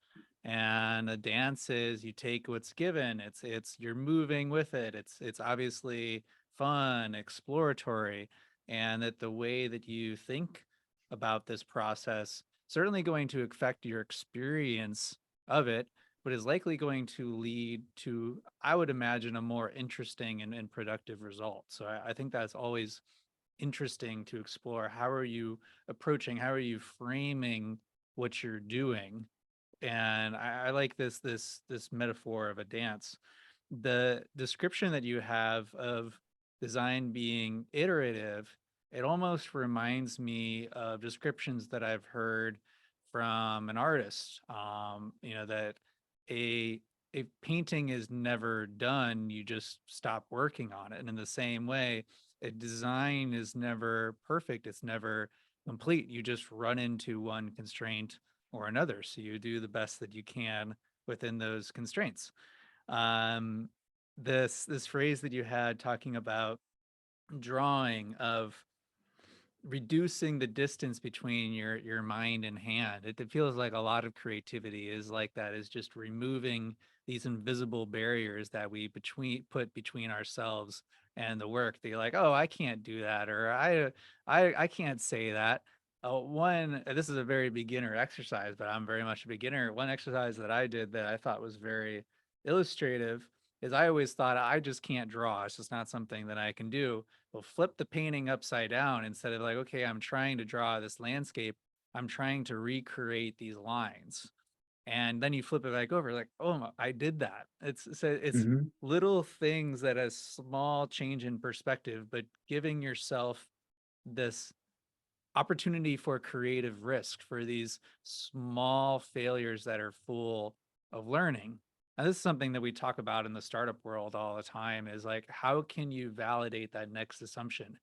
And a dance is, you take what's given. It's you're moving with it. It's obviously fun, exploratory, and that the way that you think about this process certainly going to affect your experience of it, but is likely going to lead to, I would imagine, a more interesting and productive result. So I think that's always interesting to explore. How are you approaching, how are you framing what you're doing? And I like this metaphor of a dance. The description that you have of design being iterative, it almost reminds me of descriptions that I've heard from an artist. That a a painting is never done, you just stop working on it. And in the same way, a design is never perfect, it's never complete. You just run into one constraint or another. So you do the best that you can within those constraints. Um, this phrase that you had talking about drawing of reducing the distance between your mind and hand. It feels like a lot of creativity is like that, is just removing these invisible barriers that we put between ourselves and the work. That you're like, oh, I can't do that, or I can't say that. One, this is a very beginner exercise, but I'm very much a beginner. One exercise that I did that I thought was very illustrative is I always thought I just can't draw. It's just not something that I can do. Well, flip the painting upside down. Instead of like, okay, I'm trying to draw this landscape, I'm trying to recreate these lines. And then you flip it back over, like, oh, I did that. It's Mhm. little things that a small change in perspective, but giving yourself this opportunity for creative risk, for these small failures that are full of learning. And this is something that we talk about in the startup world all the time, is like, how can you validate that next assumption?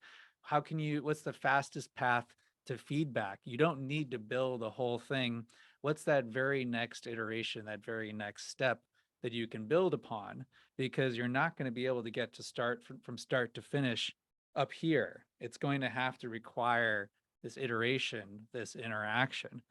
What's the fastest path to feedback? You don't need to build a whole thing. What's that very next iteration, that very next step that you can build upon? Because you're not going to be able to get to start from start to finish up here. It's going to have to require this iteration, this interaction.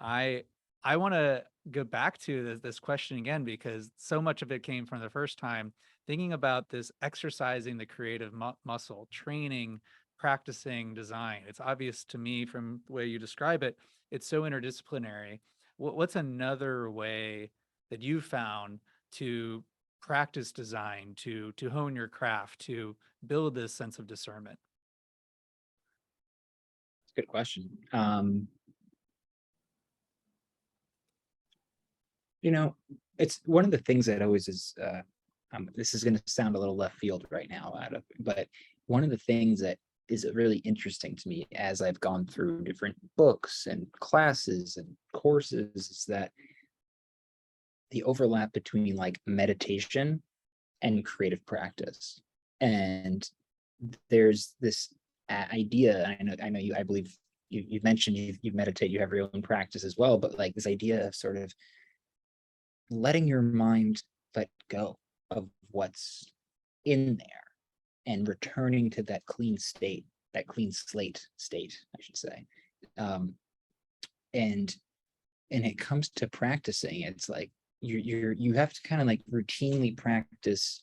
I I want to go back to this question again, because so much of it came from the first time, thinking about this exercising the creative muscle, training, practicing design. It's obvious to me from the way you describe it, it's so interdisciplinary. What's another way that you found to practice design, to hone your craft, to build this sense of discernment? Good question. You know, it's one of the things that always is. This is going to sound a little left field right now, but one of the things that is really interesting to me as I've gone through different books and classes and courses is that the overlap between like meditation and creative practice. And there's this idea. I know you. I believe you mentioned you meditate. You have your own practice as well, but like this idea of sort of letting your mind let go of what's in there and returning to that clean state, that clean slate state, I should say. Um, and it comes to practicing, it's like you have to kind of like routinely practice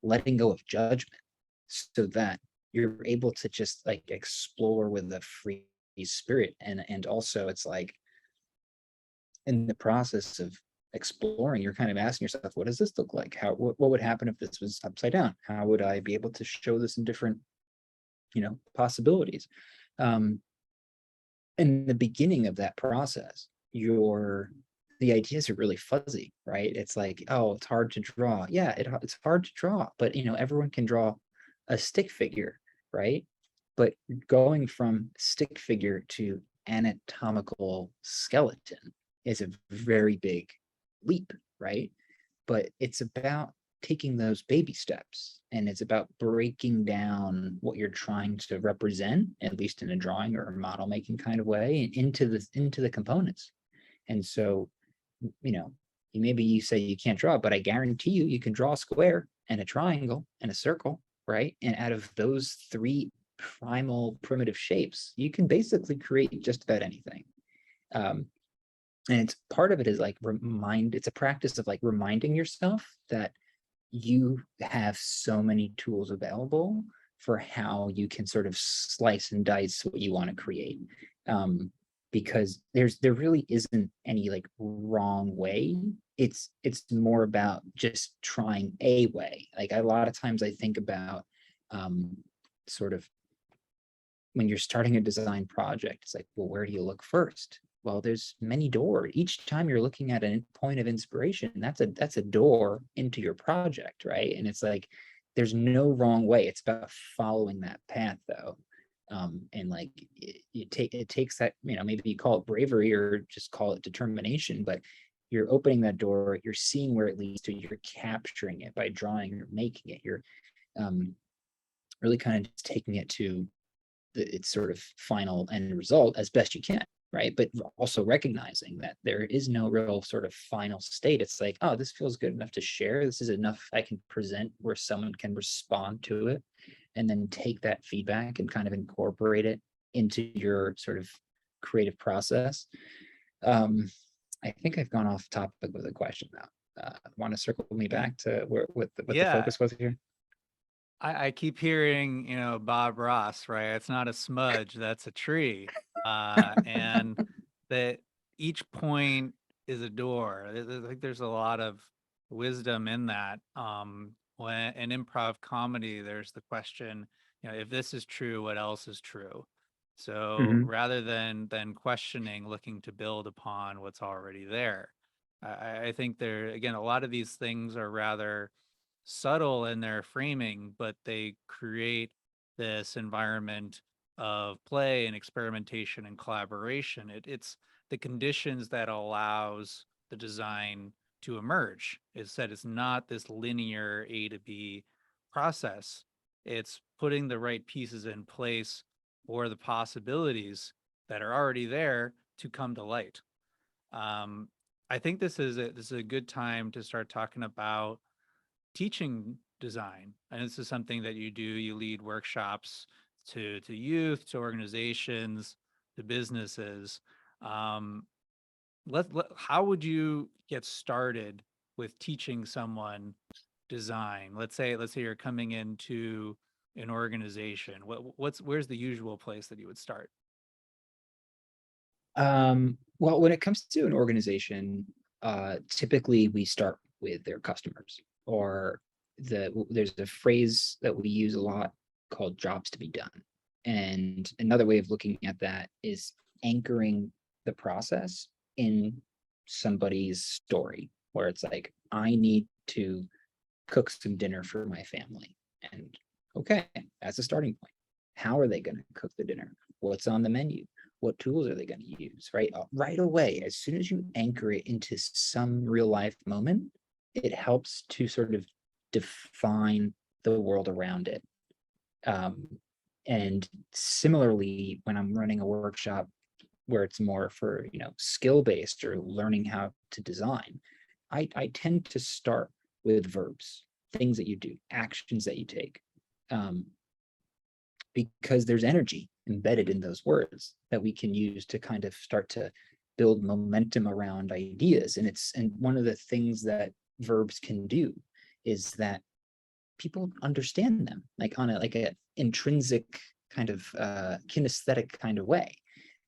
letting go of judgment so that you're able to just like explore with a free spirit. And also it's like in the process of exploring, you're kind of asking yourself, what does this look like? What would happen if this was upside down? How would I be able to show this in different, possibilities? Um, in the beginning of that process, the ideas are really fuzzy, right? It's like, oh, it's hard to draw. Yeah, it's hard to draw, but everyone can draw a stick figure, right? But going from stick figure to anatomical skeleton is a very big leap, right? But it's about taking those baby steps, and it's about breaking down what you're trying to represent, at least in a drawing or a model making kind of way, into the components. And so, you know, maybe you say you can't draw, but I guarantee you can draw a square and a triangle and a circle, right? And out of those three primal primitive shapes, you can basically create just about anything. Um, and it's part of it is like it's a practice of like reminding yourself that you have so many tools available for how you can sort of slice and dice what you want to create. Um, because there really isn't any like wrong way. It's more about just trying a way. Like a lot of times I think about sort of when you're starting a design project, it's like, well, where do you look first? Well, there's many doors. Each time you're looking at a point of inspiration, that's a door into your project, right? And it's like there's no wrong way. It's about following that path, though. And like it takes that, maybe you call it bravery or just call it determination, but you're opening that door, you're seeing where it leads to, you're capturing it by drawing or making it, you're um, really kind of just taking it to its sort of final end result as best you can, right? But also recognizing that there is no real sort of final state. It's like, oh, this feels good enough to share. This is enough I can present where someone can respond to it, and then take that feedback and kind of incorporate it into your sort of creative process. I think I've gone off topic with a question now. Want to circle me back to what the Yeah. focus was here? I keep hearing, Bob Ross, right? It's not a smudge, that's a tree. And that each point is a door. I think there's a lot of wisdom in that. When in improv comedy, there's the question, if this is true, what else is true? So Mhm. rather than questioning, looking to build upon what's already there. I think there again, a lot of these things are rather subtle in their framing, but they create this environment of play and experimentation and collaboration. It's the conditions that allows the design to emerge. It's that it's not this linear A to B process. It's putting the right pieces in place for the possibilities that are already there to come to light. Um, I think this is a good time to start talking about teaching design, and this is something that you do. You lead workshops to youth, to organizations, to businesses. um, how would you get started with teaching someone design? Let's say you're coming into an organization. Where's the usual place that you would start? Well, when it comes to an organization, typically we start with their customers, or there's a phrase that we use a lot called jobs to be done. And another way of looking at that is anchoring the process in somebody's story, where it's like, I need to cook some dinner for my family. And okay, that's a starting point. How are they going to cook the dinner? What's on the menu? What tools are they going to use? Right? Right away, as soon as you anchor it into some real life moment, it helps to sort of define the world around it. Um, and similarly, when I'm running a workshop where it's more for, skill based or learning how to design, I tend to start with verbs, things that you do, actions that you take, um, because there's energy embedded in those words that we can use to kind of start to build momentum around ideas. And one of the things that verbs can do is that people understand them like on a intrinsic kind of kinesthetic kind of way.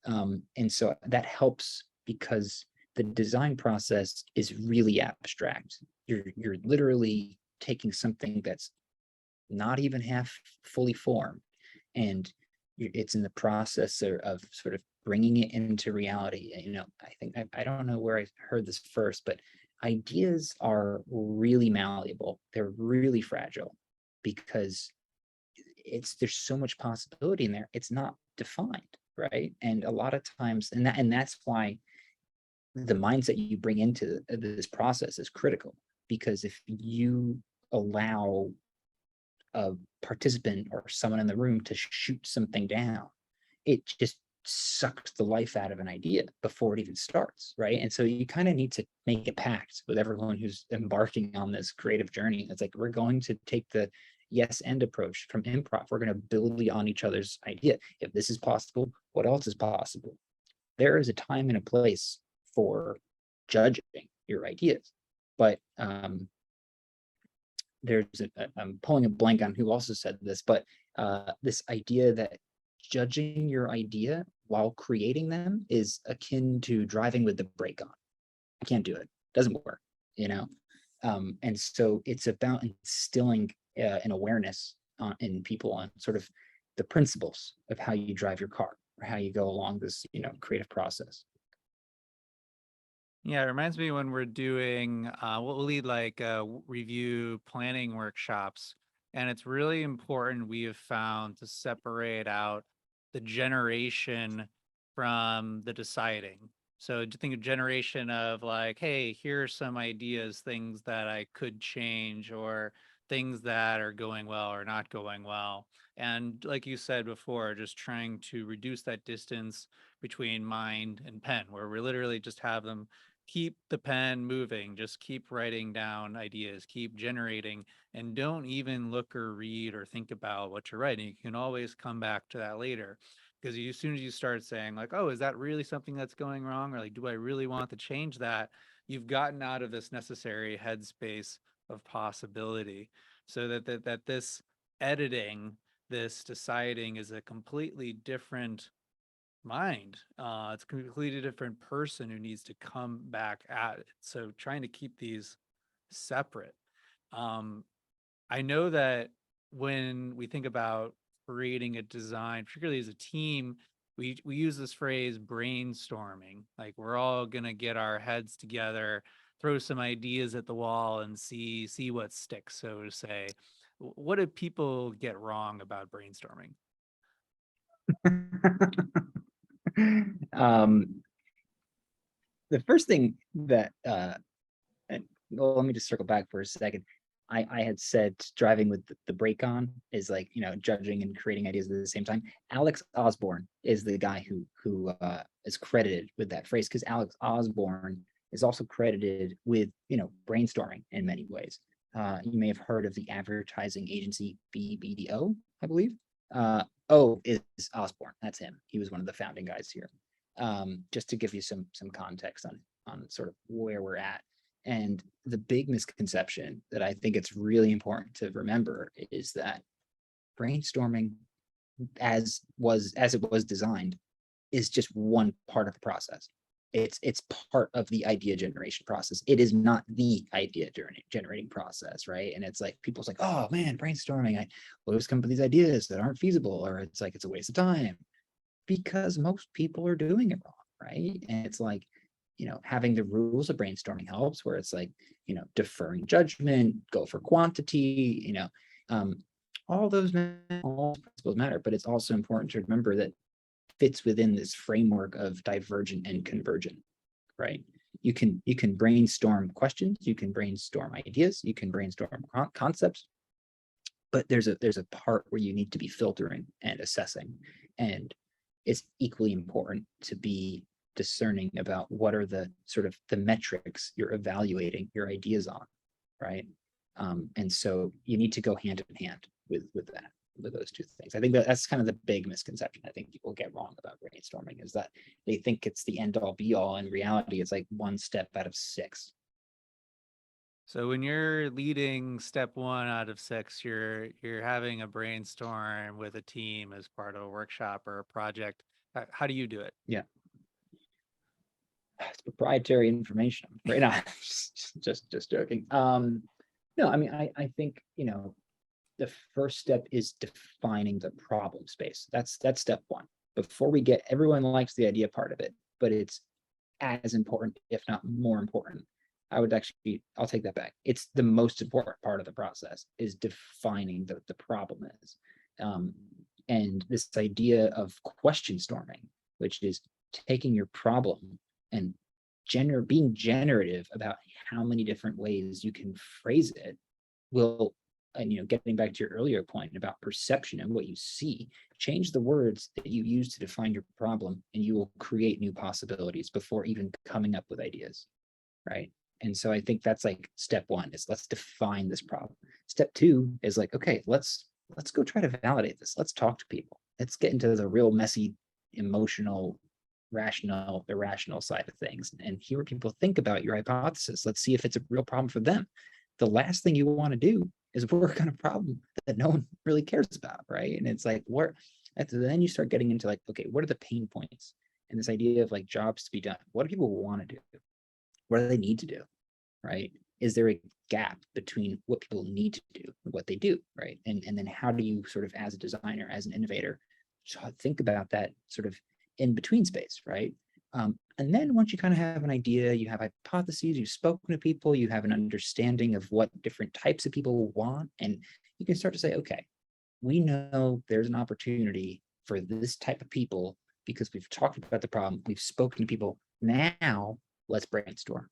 And so that helps because the design process is really abstract. You're literally taking something that's not even half fully formed, and it's in the process of sort of bringing it into reality. I think I don't know where I heard this first, but ideas are really malleable. They're really fragile because there's so much possibility in there. It's not defined, right? And a lot of times, and that's why the mindset you bring into this process is critical, because if you allow a participant or someone in the room to shoot something down, it just sucks the life out of an idea before it even starts, right? And so you kind of need to make a pact with everyone who's embarking on this creative journey. It's like, we're going to take the yes and approach from improv. We're going to build on each other's idea. If this is possible, what else is possible? There is a time and a place for judging your ideas, but I'm pulling a blank on who also said this, but this idea that judging your idea while creating them is akin to driving with the brake on. I can't do it. Doesn't work, you know? And so it's about instilling an awareness in people on sort of the principles of how you drive your car or how you go along this, creative process. Yeah, it reminds me when we're doing, we'll lead like review planning workshops, and it's really important we have found to separate out the generation from the deciding. So to think of generation of like, hey, here are some ideas, things that I could change, or things that are going well or not going well. And like you said before, just trying to reduce that distance between mind and pen, where we literally just have them keep the pen moving, just keep writing down ideas, keep generating, and don't even look or read or think about what you're writing. You can always come back to that later. Because as soon as you start saying, like, oh, is that really something that's going wrong? Or like, do I really want to change that? You've gotten out of this necessary headspace of possibility. So that this editing, this deciding is a completely different mind. It's a completely different person who needs to come back at it. So trying to keep these separate. Um, I know that when we think about creating a design, particularly as a team, we use this phrase brainstorming. Like we're all gonna get our heads together, throw some ideas at the wall, and see what sticks, so to say. What do people get wrong about brainstorming? um, the first thing that well, let me just circle back for a second. I had said driving with the brake on is like, judging and creating ideas at the same time. Alex Osborne is the guy who is credited with that phrase, because Alex Osborne is also credited with, brainstorming in many ways. You may have heard of the advertising agency BBDO, I believe. O is Osborne. That's him. He was one of the founding guys here. Just to give you some context on sort of where we're at. And the big misconception that I think it's really important to remember is that brainstorming, as it was designed, is just one part of the process. It's part of the idea generation process. It is not the idea generating process, right? And it's like people's like, oh man, brainstorming, I always come up with these ideas that aren't feasible, or it's like it's a waste of time, because most people are doing it wrong, right? And it's like, having the rules of brainstorming helps, where it's like, deferring judgment, go for quantity, all those all principles matter, but it's also important to remember that fits within this framework of divergent and convergent, right? You can brainstorm questions, you can brainstorm ideas, you can brainstorm concepts, but there's a part where you need to be filtering and assessing, and it's equally important to be discerning about what are the sort of the metrics you're evaluating your ideas on, right? And so you need to go hand in hand with those two things. I think that's kind of the big misconception I think people get wrong about brainstorming, is that they think it's the end all be all. In reality, it's like one step out of six. So when you're leading step 1 out of 6, you're having a brainstorm with a team as part of a workshop or a project. How do you do it? Yeah, it's proprietary information, right? Now, just joking. No, I mean, I think, the first step is defining the problem space. That's step 1. Before we get, everyone likes the idea part of it, but it's as important, if not more important. I'll take that back. It's the most important part of the process, is defining the problem is. And this idea of question storming, which is taking your problem and being generative about how many different ways you can phrase it, will, and getting back to your earlier point about perception and what you see, change the words that you use to define your problem, and you will create new possibilities before even coming up with ideas, right? And so I think that's like step 1, is let's define this problem. Step 2 is like, okay, let's go try to validate this. Let's talk to people. Let's get into the real messy, emotional, rational, irrational side of things, and hear what people think about your hypothesis. Let's see if it's a real problem for them. The last thing you want to do is work on a problem that no one really cares about, right? And it's like, And so then you start getting into like, okay, what are the pain points? And this idea of like jobs to be done. What do people want to do? What do they need to do? Right? Is there a gap between what people need to do and what they do? Right. And then how do you sort of, as a designer, as an innovator, think about that sort of in between space, right? And then once you kind of have an idea, you have hypotheses, you've spoken to people, you have an understanding of what different types of people want, and you can start to say, okay, we know there's an opportunity for this type of people because we've talked about the problem, we've spoken to people. Now let's brainstorm.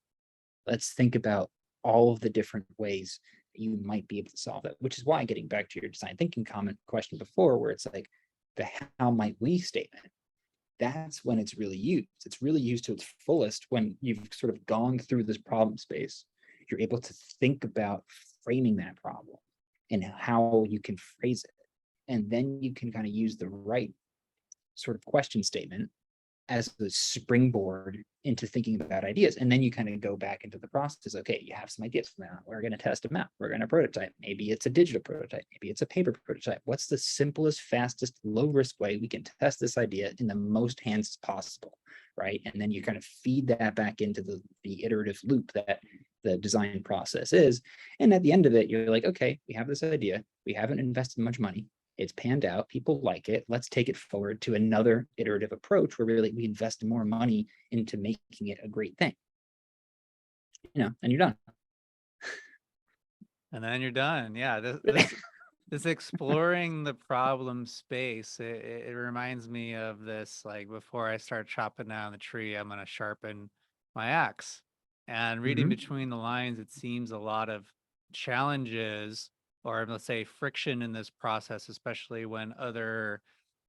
Let's think about all of the different ways that you might be able to solve it, which is why, getting back to your design thinking comment question before, where it's like the how might we statement, that's when it's really used. It's really used to its fullest when you've sort of gone through this problem space. You're able to think about framing that problem and how you can phrase it. And then you can kind of use the right sort of question statement as the springboard into thinking about ideas. And then you kind of go back into the process. Okay, you have some ideas from that. We're going to test them out. We're going to prototype. Maybe it's a digital prototype. Maybe it's a paper prototype. What's the simplest, fastest, low risk way we can test this idea in the most hands possible, right? And then you kind of feed that back into the iterative loop that the design process is. And at the end of it, you're like, okay, we have this idea. We haven't invested much money. It's panned out, people like it, let's take it forward to another iterative approach where really we invest more money into making it a great thing, and you're done. And then you're done. Yeah, this exploring the problem space, it reminds me of this, like, before I start chopping down the tree, I'm going to sharpen my axe. And reading Mhm. between the lines, it seems a lot of challenges, or let's say friction in this process, especially when other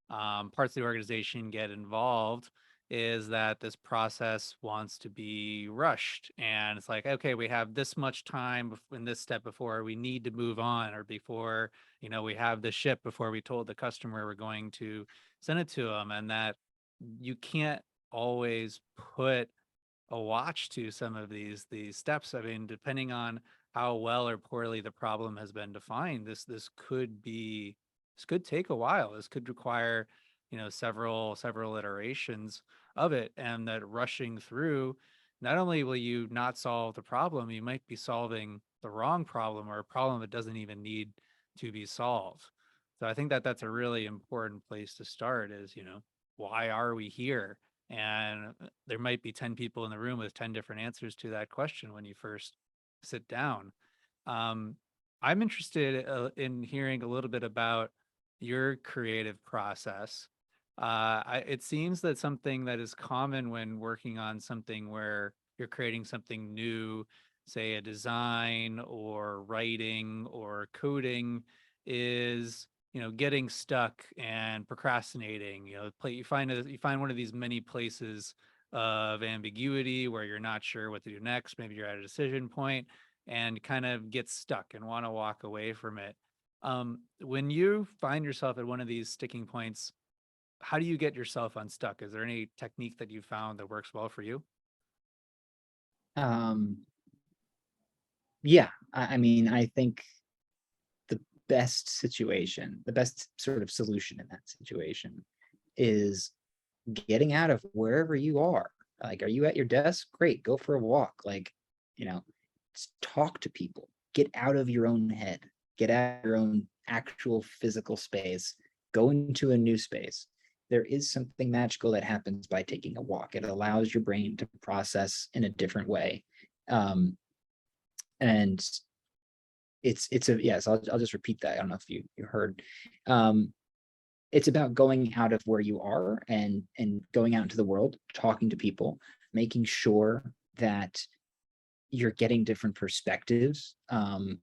parts of the organization get involved, is that this process wants to be rushed. And it's like, okay, we have this much time in this step before we need to move on, or before, we have the ship before we told the customer we're going to send it to them. And that you can't always put a watch to some of these steps. I mean, depending on how well or poorly the problem has been defined, this could take a while. This could require, several iterations of it, and that rushing through, not only will you not solve the problem, you might be solving the wrong problem, or a problem that doesn't even need to be solved. So I think that that's a really important place to start is, why are we here? And there might be 10 people in the room with 10 different answers to that question when you first sit down. Um, I'm interested in hearing a little bit about your creative process. It seems that something that is common when working on something where you're creating something new, say a design or writing or coding, is getting stuck and procrastinating. You find one of these many places of ambiguity where you're not sure what to do next. Maybe you're at a decision point and kind of get stuck and want to walk away from it. When you find yourself at one of these sticking points, how do you get yourself unstuck? Is there any technique that you found that works well for you? um yeah, I mean, I think the the best sort of solution in that situation is getting out of wherever you are. Like, are you at your desk? Great, go for a walk. Like, you know, talk to people, get out of your own head, get out of your own actual physical space, go into a new space. There is something magical that happens by taking a walk. It allows your brain to process in a different way. And it's a yes, I'll just repeat that. I don't know if you heard. Um, it's about going out of where you are and going out into the world, talking to people, making sure that you're getting different perspectives. And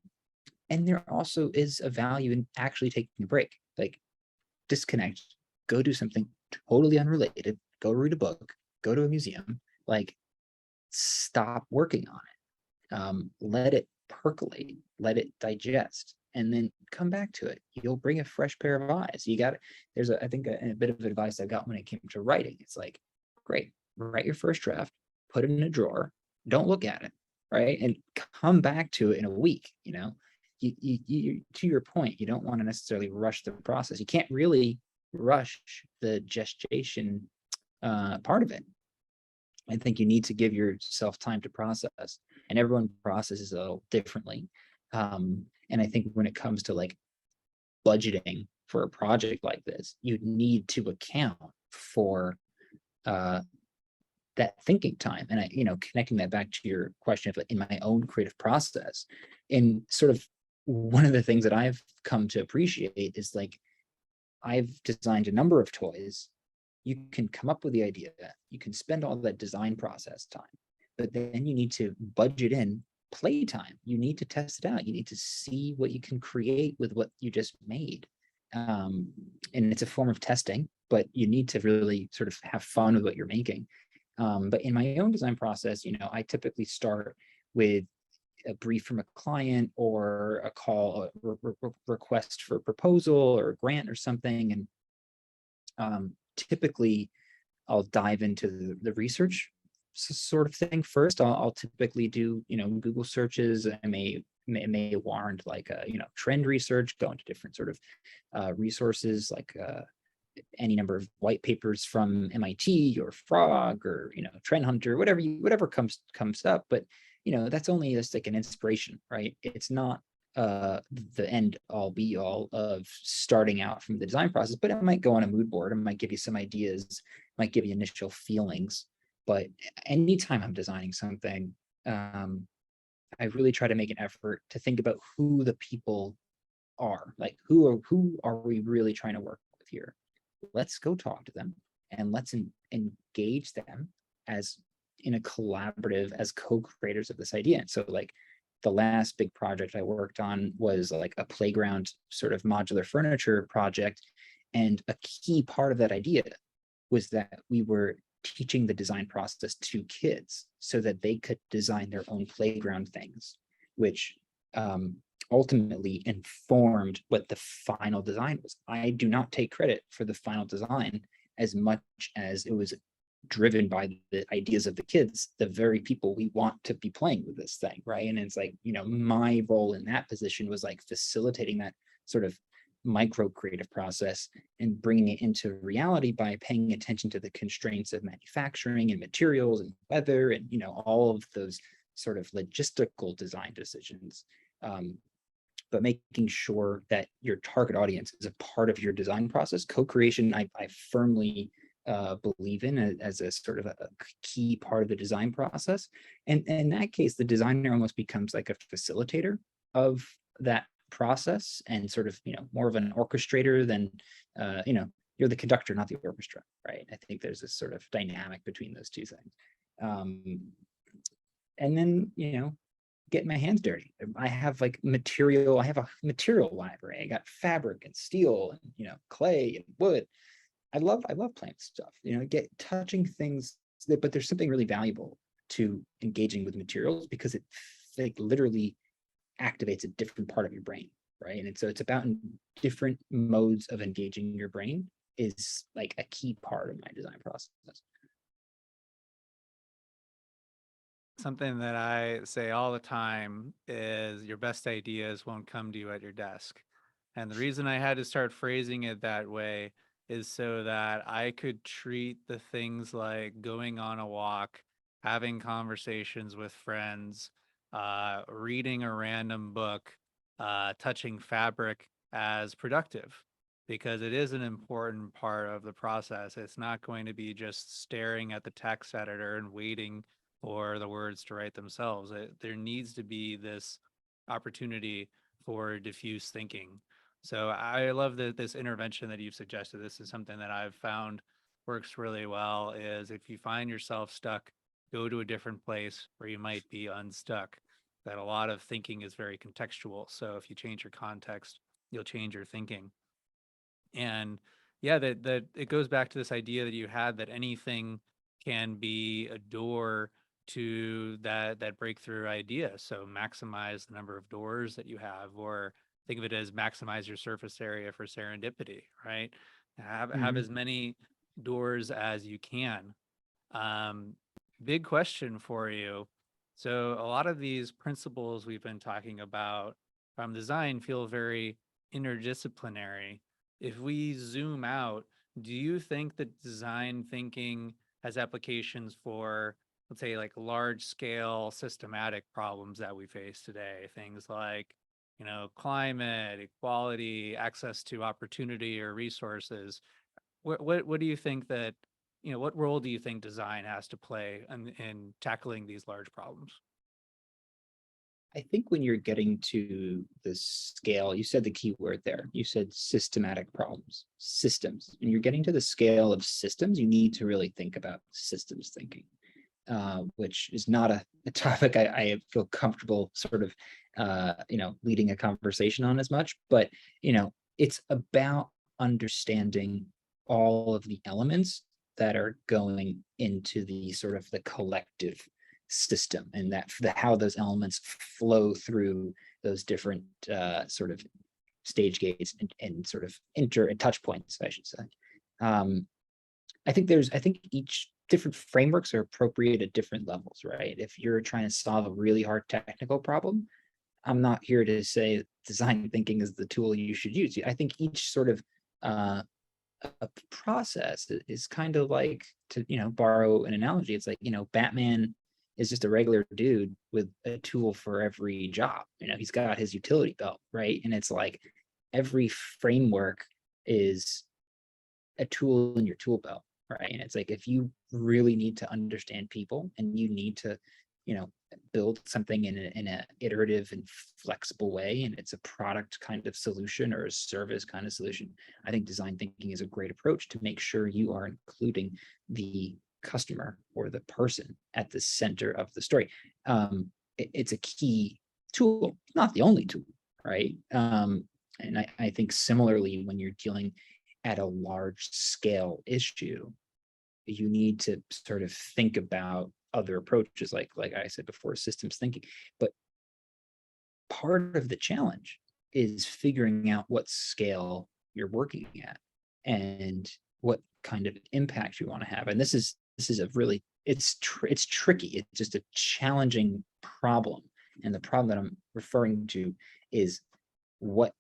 there also is a value in actually taking a break, like disconnect, go do something totally unrelated, go read a book, go to a museum, like stop working on it, let it percolate, let it digest, and then come back to it. You'll bring a fresh pair of eyes. There's I think a bit of advice I got when it came to writing. It's like, great, write your first draft, put it in a drawer, don't look at it, right? And come back to it in a week, to your point, you don't want to necessarily rush the process. You can't really rush the gestation part of it. I think you need to give yourself time to process, and everyone processes a little differently. And I think when it comes to like budgeting for a project like this, you need to account for uh, that thinking time. And I, connecting that back to your question of in my own creative process, and sort of one of the things that I've come to appreciate is like I've designed a number of toys. You can come up with the idea, you can spend all that design process time, but then you need to budget in playtime. You need to test it out. You need to see what you can create with what you just made. And it's a form of testing, but you need to really sort of have fun with what you're making. But in my own design process, I typically start with a brief from a client or a call, a request for a proposal or a grant or something. And typically I'll dive into the research sort of thing first. I'll typically do, Google searches. I may warrant like a, trend research, go into different sort of resources like any number of white papers from MIT or Frog or, Trend Hunter, whatever comes up. But, that's only just like an inspiration, right? It's not the end all be all of starting out from the design process, but it might go on a mood board. It might give you some ideas, might give you initial feelings. But anytime I'm designing something, I really try to make an effort to think about who the people are, like who are we really trying to work with here. Let's go talk to them and let's engage them as in a collaborative, as co-creators of this idea. And so like the last big project I worked on was like a playground sort of modular furniture project. And a key part of that idea was that we were teaching the design process to kids so that they could design their own playground things, which ultimately informed what the final design was. I do not take credit for the final design as much as it was driven by the ideas of the kids, the very people we want to be playing with this thing, right? And it's like, my role in that position was like facilitating that sort of micro creative process and bringing it into reality by paying attention to the constraints of manufacturing and materials and weather and, all of those sort of logistical design decisions. But making sure that your target audience is a part of your design process. Co-creation, I firmly believe in as a sort of a key part of the design process. And in that case, the designer almost becomes like a facilitator of that process and sort of, more of an orchestrator than, you're the conductor, not the orchestra, right? I think there's this sort of dynamic between those two things. And then, getting my hands dirty. I have a material library. I got fabric and steel and, clay and wood. I love playing with stuff, get touching things, but there's something really valuable to engaging with materials because it like literally activates a different part of your brain, right? And so it's about different modes of engaging your brain is like a key part of my design process. Something that I say all the time is your best ideas won't come to you at your desk. And the reason I had to start phrasing it that way is so that I could treat the things like going on a walk, having conversations with friends, reading a random book, touching fabric as productive because it is an important part of the process. It's not going to be just staring at the text editor and waiting for the words to write themselves. There needs to be this opportunity for diffuse thinking. So I love that this intervention that you've suggested. This is something that I've found works really well is if you find yourself stuck, go to a different place where you might be unstuck. That a lot of thinking is very contextual. So if you change your context, you'll change your thinking. And yeah, that it goes back to this idea that you had that anything can be a door to that breakthrough idea. So maximize the number of doors that you have, or think of it as maximize your surface area for serendipity, right? Have as many doors as you can. Um, Big question for you. So a lot of these principles we've been talking about from design feel very interdisciplinary. if we zoom out, do you think that design thinking has applications for, let's say, like large scale systematic problems that we face today? Things like, climate, equality, access to opportunity or resources. What do you think that, what role do you think design has to play in tackling these large problems? I think when you're getting to the scale, you said the key word there. You said systematic problems, systems. When you're getting to the scale of systems, you need to really think about systems thinking, which is not a topic I feel comfortable sort of, leading a conversation on as much. But, it's about understanding all of the elements that are going into the sort of the collective system, and how those elements flow through those different sort of stage gates and sort of inter and touch points, I should say. um, I think each different frameworks are appropriate at different levels, right? If you're trying to solve a really hard technical problem, I'm not here to say design thinking is the tool you should use. I think each sort of uh, a process is kind of like, to borrow an analogy, it's like, Batman is just a regular dude with a tool for every job. He's got his utility belt, right? And it's like every framework is a tool in your tool belt, right? And it's like, if you really need to understand people and you need to, build something in a iterative and flexible way, and it's a product kind of solution or a service kind of solution, I think design thinking is a great approach to make sure you are including the customer or the person at the center of the story. It's a key tool, not the only tool, right? And I think similarly, when you're dealing at a large scale issue, you need to sort of think about other approaches, like I said before, systems thinking. But part of the challenge is figuring out what scale you're working at and what kind of impact you want to have. And this is a really, it's tricky. It's just a challenging problem. And the problem that I'm referring to is, what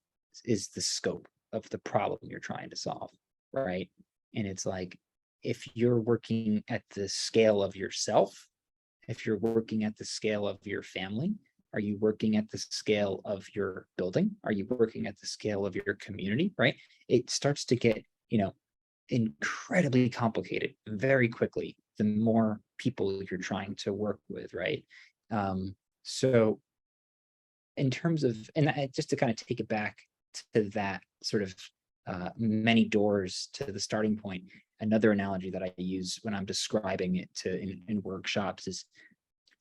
is the scope of the problem you're trying to solve, right? And it's like, if you're working at the scale of yourself, if you're working at the scale of your family, are you working at the scale of your building? Are you working at the scale of your community, right? It starts to get, incredibly complicated very quickly the more people you're trying to work with, right? So in terms of, and just to kind of take it back to that sort of many doors to the starting point, another analogy that I use when I'm describing it in workshops is,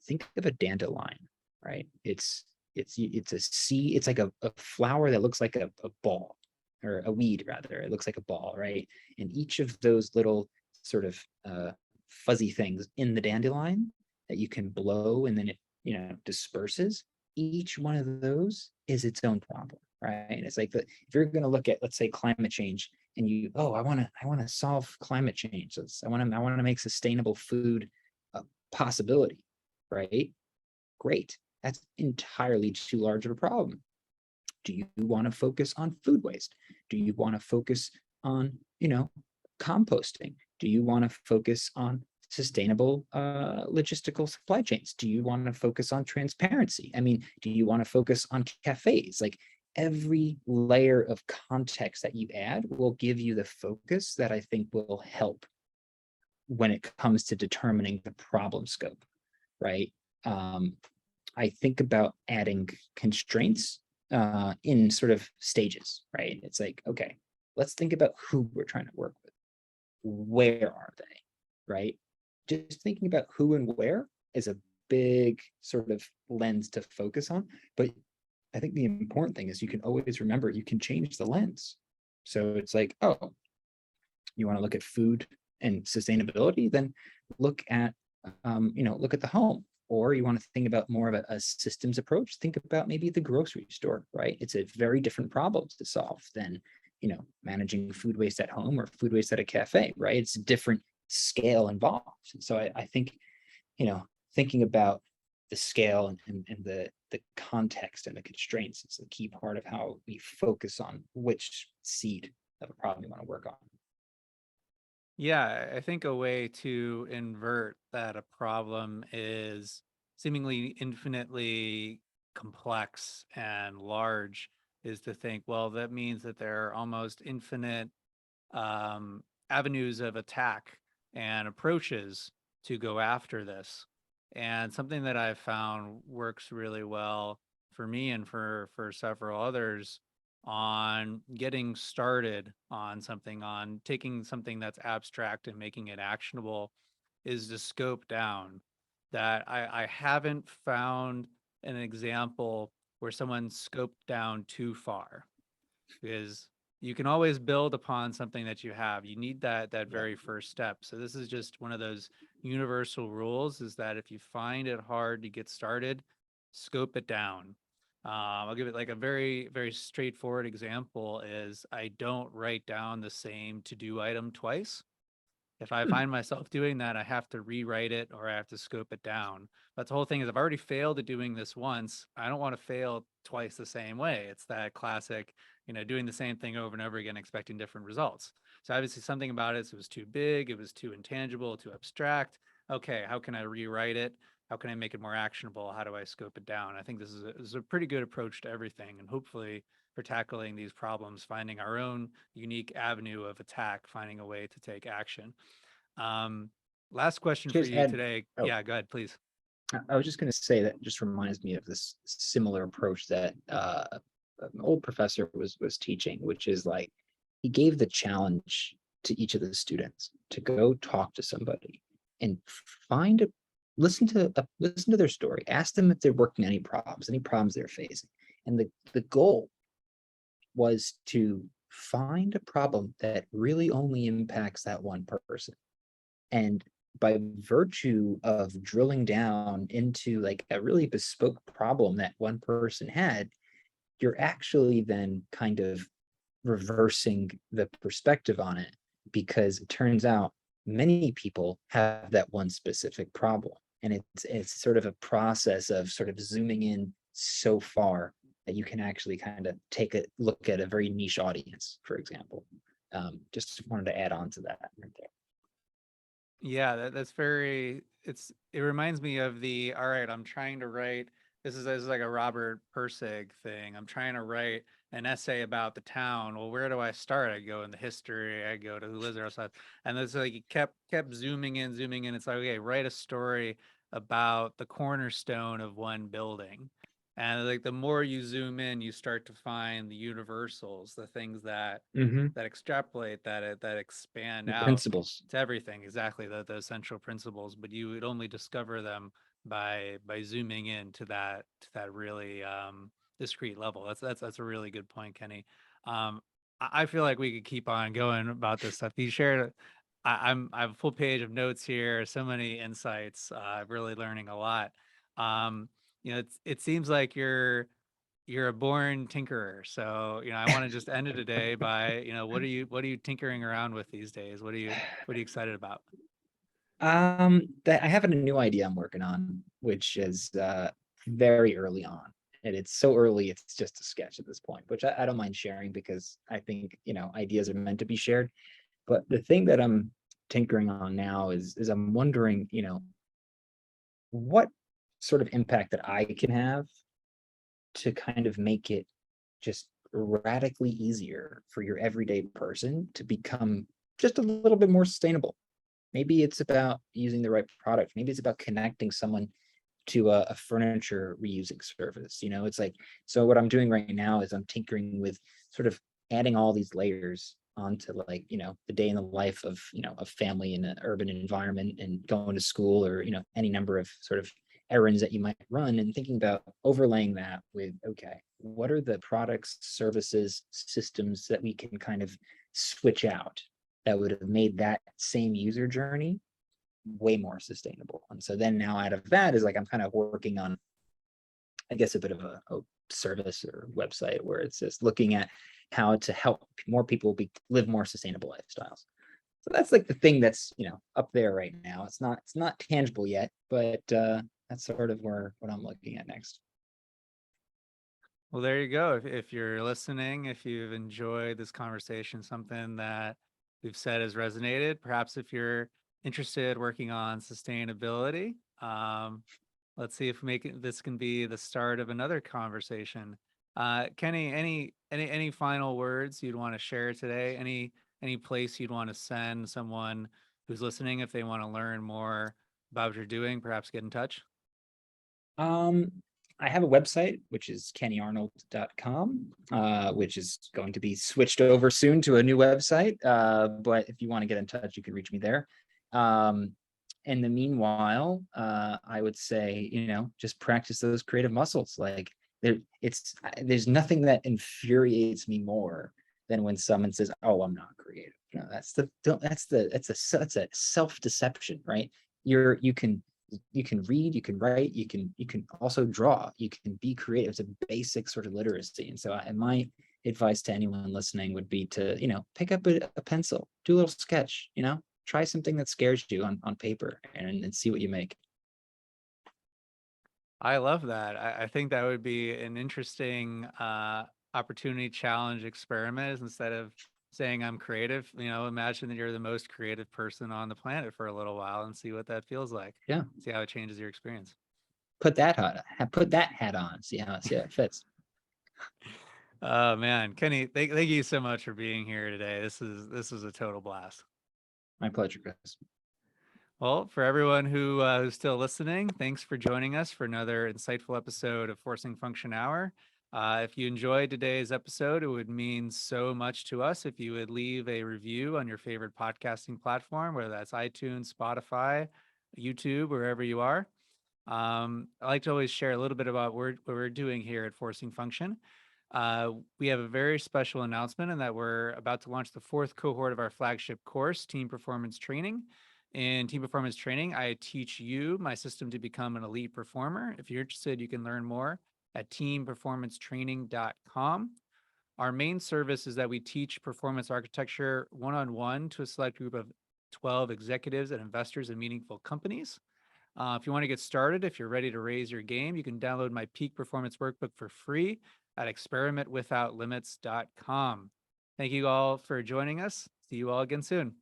think of a dandelion, right? It's a seed. It's like a flower that looks like a ball, or a weed rather. It looks like a ball, right? And each of those little sort of fuzzy things in the dandelion that you can blow and then it disperses, each one of those is its own problem, right? And it's like, if you're going to look at, let's say, climate change, and I want to solve climate change. So I want to make sustainable food a possibility, right? Great. That's entirely too large of a problem. Do you want to focus on food waste? Do you want to focus on, composting? Do you want to focus on sustainable logistical supply chains? Do you want to focus on transparency? I mean, do you want to focus on cafes? Like, every layer of context that you add will give you the focus that I think will help when it comes to determining the problem scope, right? I think about adding constraints in sort of stages, right? It's like, okay, let's think about who we're trying to work with. Where are they, right? Just thinking about who and where is a big sort of lens to focus on. But I think the important thing is, you can always remember you can change the lens. So it's like, oh, you want to look at food and sustainability, then look at look at the home. Or you want to think about more of a systems approach, think about maybe the grocery store, right? It's a very different problem to solve than managing food waste at home or food waste at a cafe, right? It's a different scale involved. And so I think thinking about the scale and the context and the constraints is a key part of how we focus on which seed of a problem you want to work on. Yeah, I think a way to invert that a problem is seemingly infinitely complex and large is to think, well, that means that there are almost infinite um, avenues of attack and approaches to go after this. And something that I've found works really well for me and for several others on getting started on something, on taking something that's abstract and making it actionable, is to scope down. That I haven't found an example where someone scoped down too far, because you can always build upon something that you have. You need that Yeah. very first step. So this is just one of those universal rules, is that if you find it hard to get started, scope it down. I'll give it like a very straightforward example is I don't write down the same to-do item twice. If I Hmm. find myself doing that, I have to rewrite it or I have to scope it down. But the whole thing is I've already failed at doing this once. I don't want to fail twice the same way. It's that classic, doing the same thing over and over again, expecting different results. So obviously something about it was too big, it was too intangible, too abstract. Okay, how can I rewrite it? How can I make it more actionable? How do I scope it down? I think this is a pretty good approach to everything. And hopefully for tackling these problems, finding our own unique avenue of attack, finding a way to take action. Um, Last question for Just you add, today. oh, Yeah, go ahead, please. I was just going to say that just reminds me of this similar approach that an old professor was teaching, which is like he gave the challenge to each of the students to go talk to somebody and find a listen to their story, ask them if they're working on any problems they're facing, and the goal was to find a problem that really only impacts that one person. And by virtue of drilling down into like a really bespoke problem that one person had, you're actually then kind of reversing the perspective on it, because it turns out many people have that one specific problem. And it's sort of a process of sort of zooming in so far that you can actually kind of take a look at a very niche audience, for example. Just wanted to add on to that right there. Yeah, that's very, it reminds me of all right, I'm trying to write, this is like a Robert Pirsig thing. I'm trying to write an essay about the town. Well, where do I start? I go in the history, I go to who lives there outside. And it's like, it kept zooming in, zooming in. It's like, okay, write a story about the cornerstone of one building. And like the more you zoom in, you start to find the universals, the things that Mm-hmm. that extrapolate, that expand The out principles. to everything, exactly, the essential principles, but you would only discover them by zooming in to that really discrete level. That's a really good point, Kenny. I feel like we could keep on going about this stuff. You shared I have a full page of notes here, so many insights, really learning a lot. um it seems like you're a born tinkerer. So, I want to just end it today by, what are you tinkering around with these days? What are you excited about? That I have a new idea I'm working on, which is very early on. And it's so early, it's just a sketch at this point, which I don't mind sharing because I think, ideas are meant to be shared. But the thing that I'm tinkering on now is I'm wondering, what sort of impact that I can have to kind of make it just radically easier for your everyday person to become just a little bit more sustainable. Maybe it's about using the right product. Maybe it's about connecting someone to a furniture reusing service. It's like, so what I'm doing right now is I'm tinkering with sort of adding all these layers onto like, the day in the life of, a family in an urban environment and going to school, or, any number of sort of errands that you might run, and thinking about overlaying that with, okay, what are the products, services, systems that we can kind of switch out that would have made that same user journey way more sustainable. And so then now out of that is like I'm kind of working on, I guess, a bit of a service or website where it's just looking at how to help more people live more sustainable lifestyles. So that's like the thing that's up there right now. It's not tangible yet, but that's sort of what I'm looking at next. Well, there you go. If you're listening, if you've enjoyed this conversation, something that we've said has resonated, perhaps if you're interested working on sustainability, let's see if this can be the start of another conversation. Kenny, any final words you'd want to share today? Any place you'd want to send someone who's listening if they want to learn more about what you're doing? Perhaps get in touch. Um, I have a website, which is kennyarnold.com, which is going to be switched over soon to a new website. But if you want to get in touch, you can reach me there. Um, in the meanwhile, I would say, just practice those creative muscles. Like there's nothing that infuriates me more than when someone says, "Oh, I'm not creative." That's a self-deception, right? You can read, you can write, you can also draw, you can be creative. It's a basic sort of literacy. And so and my advice to anyone listening would be to pick up a pencil, do a little sketch, try something that scares you on paper, and see what you make. I love that. I think that would be an interesting opportunity, challenge, experiment. Is instead of saying I'm creative, imagine that you're the most creative person on the planet for a little while and see what that feels like. Yeah, See how it changes your experience. put that hat on, see how it fits. Oh man, Kenny, thank you so much for being here today. This is a total blast. My pleasure, Chris. Well, for everyone who's still listening, thanks for joining us for another insightful episode of Forcing Function Hour. If you enjoyed today's episode, it would mean so much to us if you would leave a review on your favorite podcasting platform, whether that's iTunes, Spotify, YouTube, wherever you are. I like to always share a little bit about what we're doing here at Forcing Function. We have a very special announcement in that we're about to launch the fourth cohort of our flagship course, Team Performance Training. In Team Performance Training, I teach you my system to become an elite performer. If you're interested, you can learn more at teamperformancetraining.com. Our main service is that we teach performance architecture one-on-one to a select group of 12 executives and investors in meaningful companies. If you want to get started, if you're ready to raise your game, you can download my Peak Performance Workbook for free at experimentwithoutlimits.com. Thank you all for joining us. See you all again soon.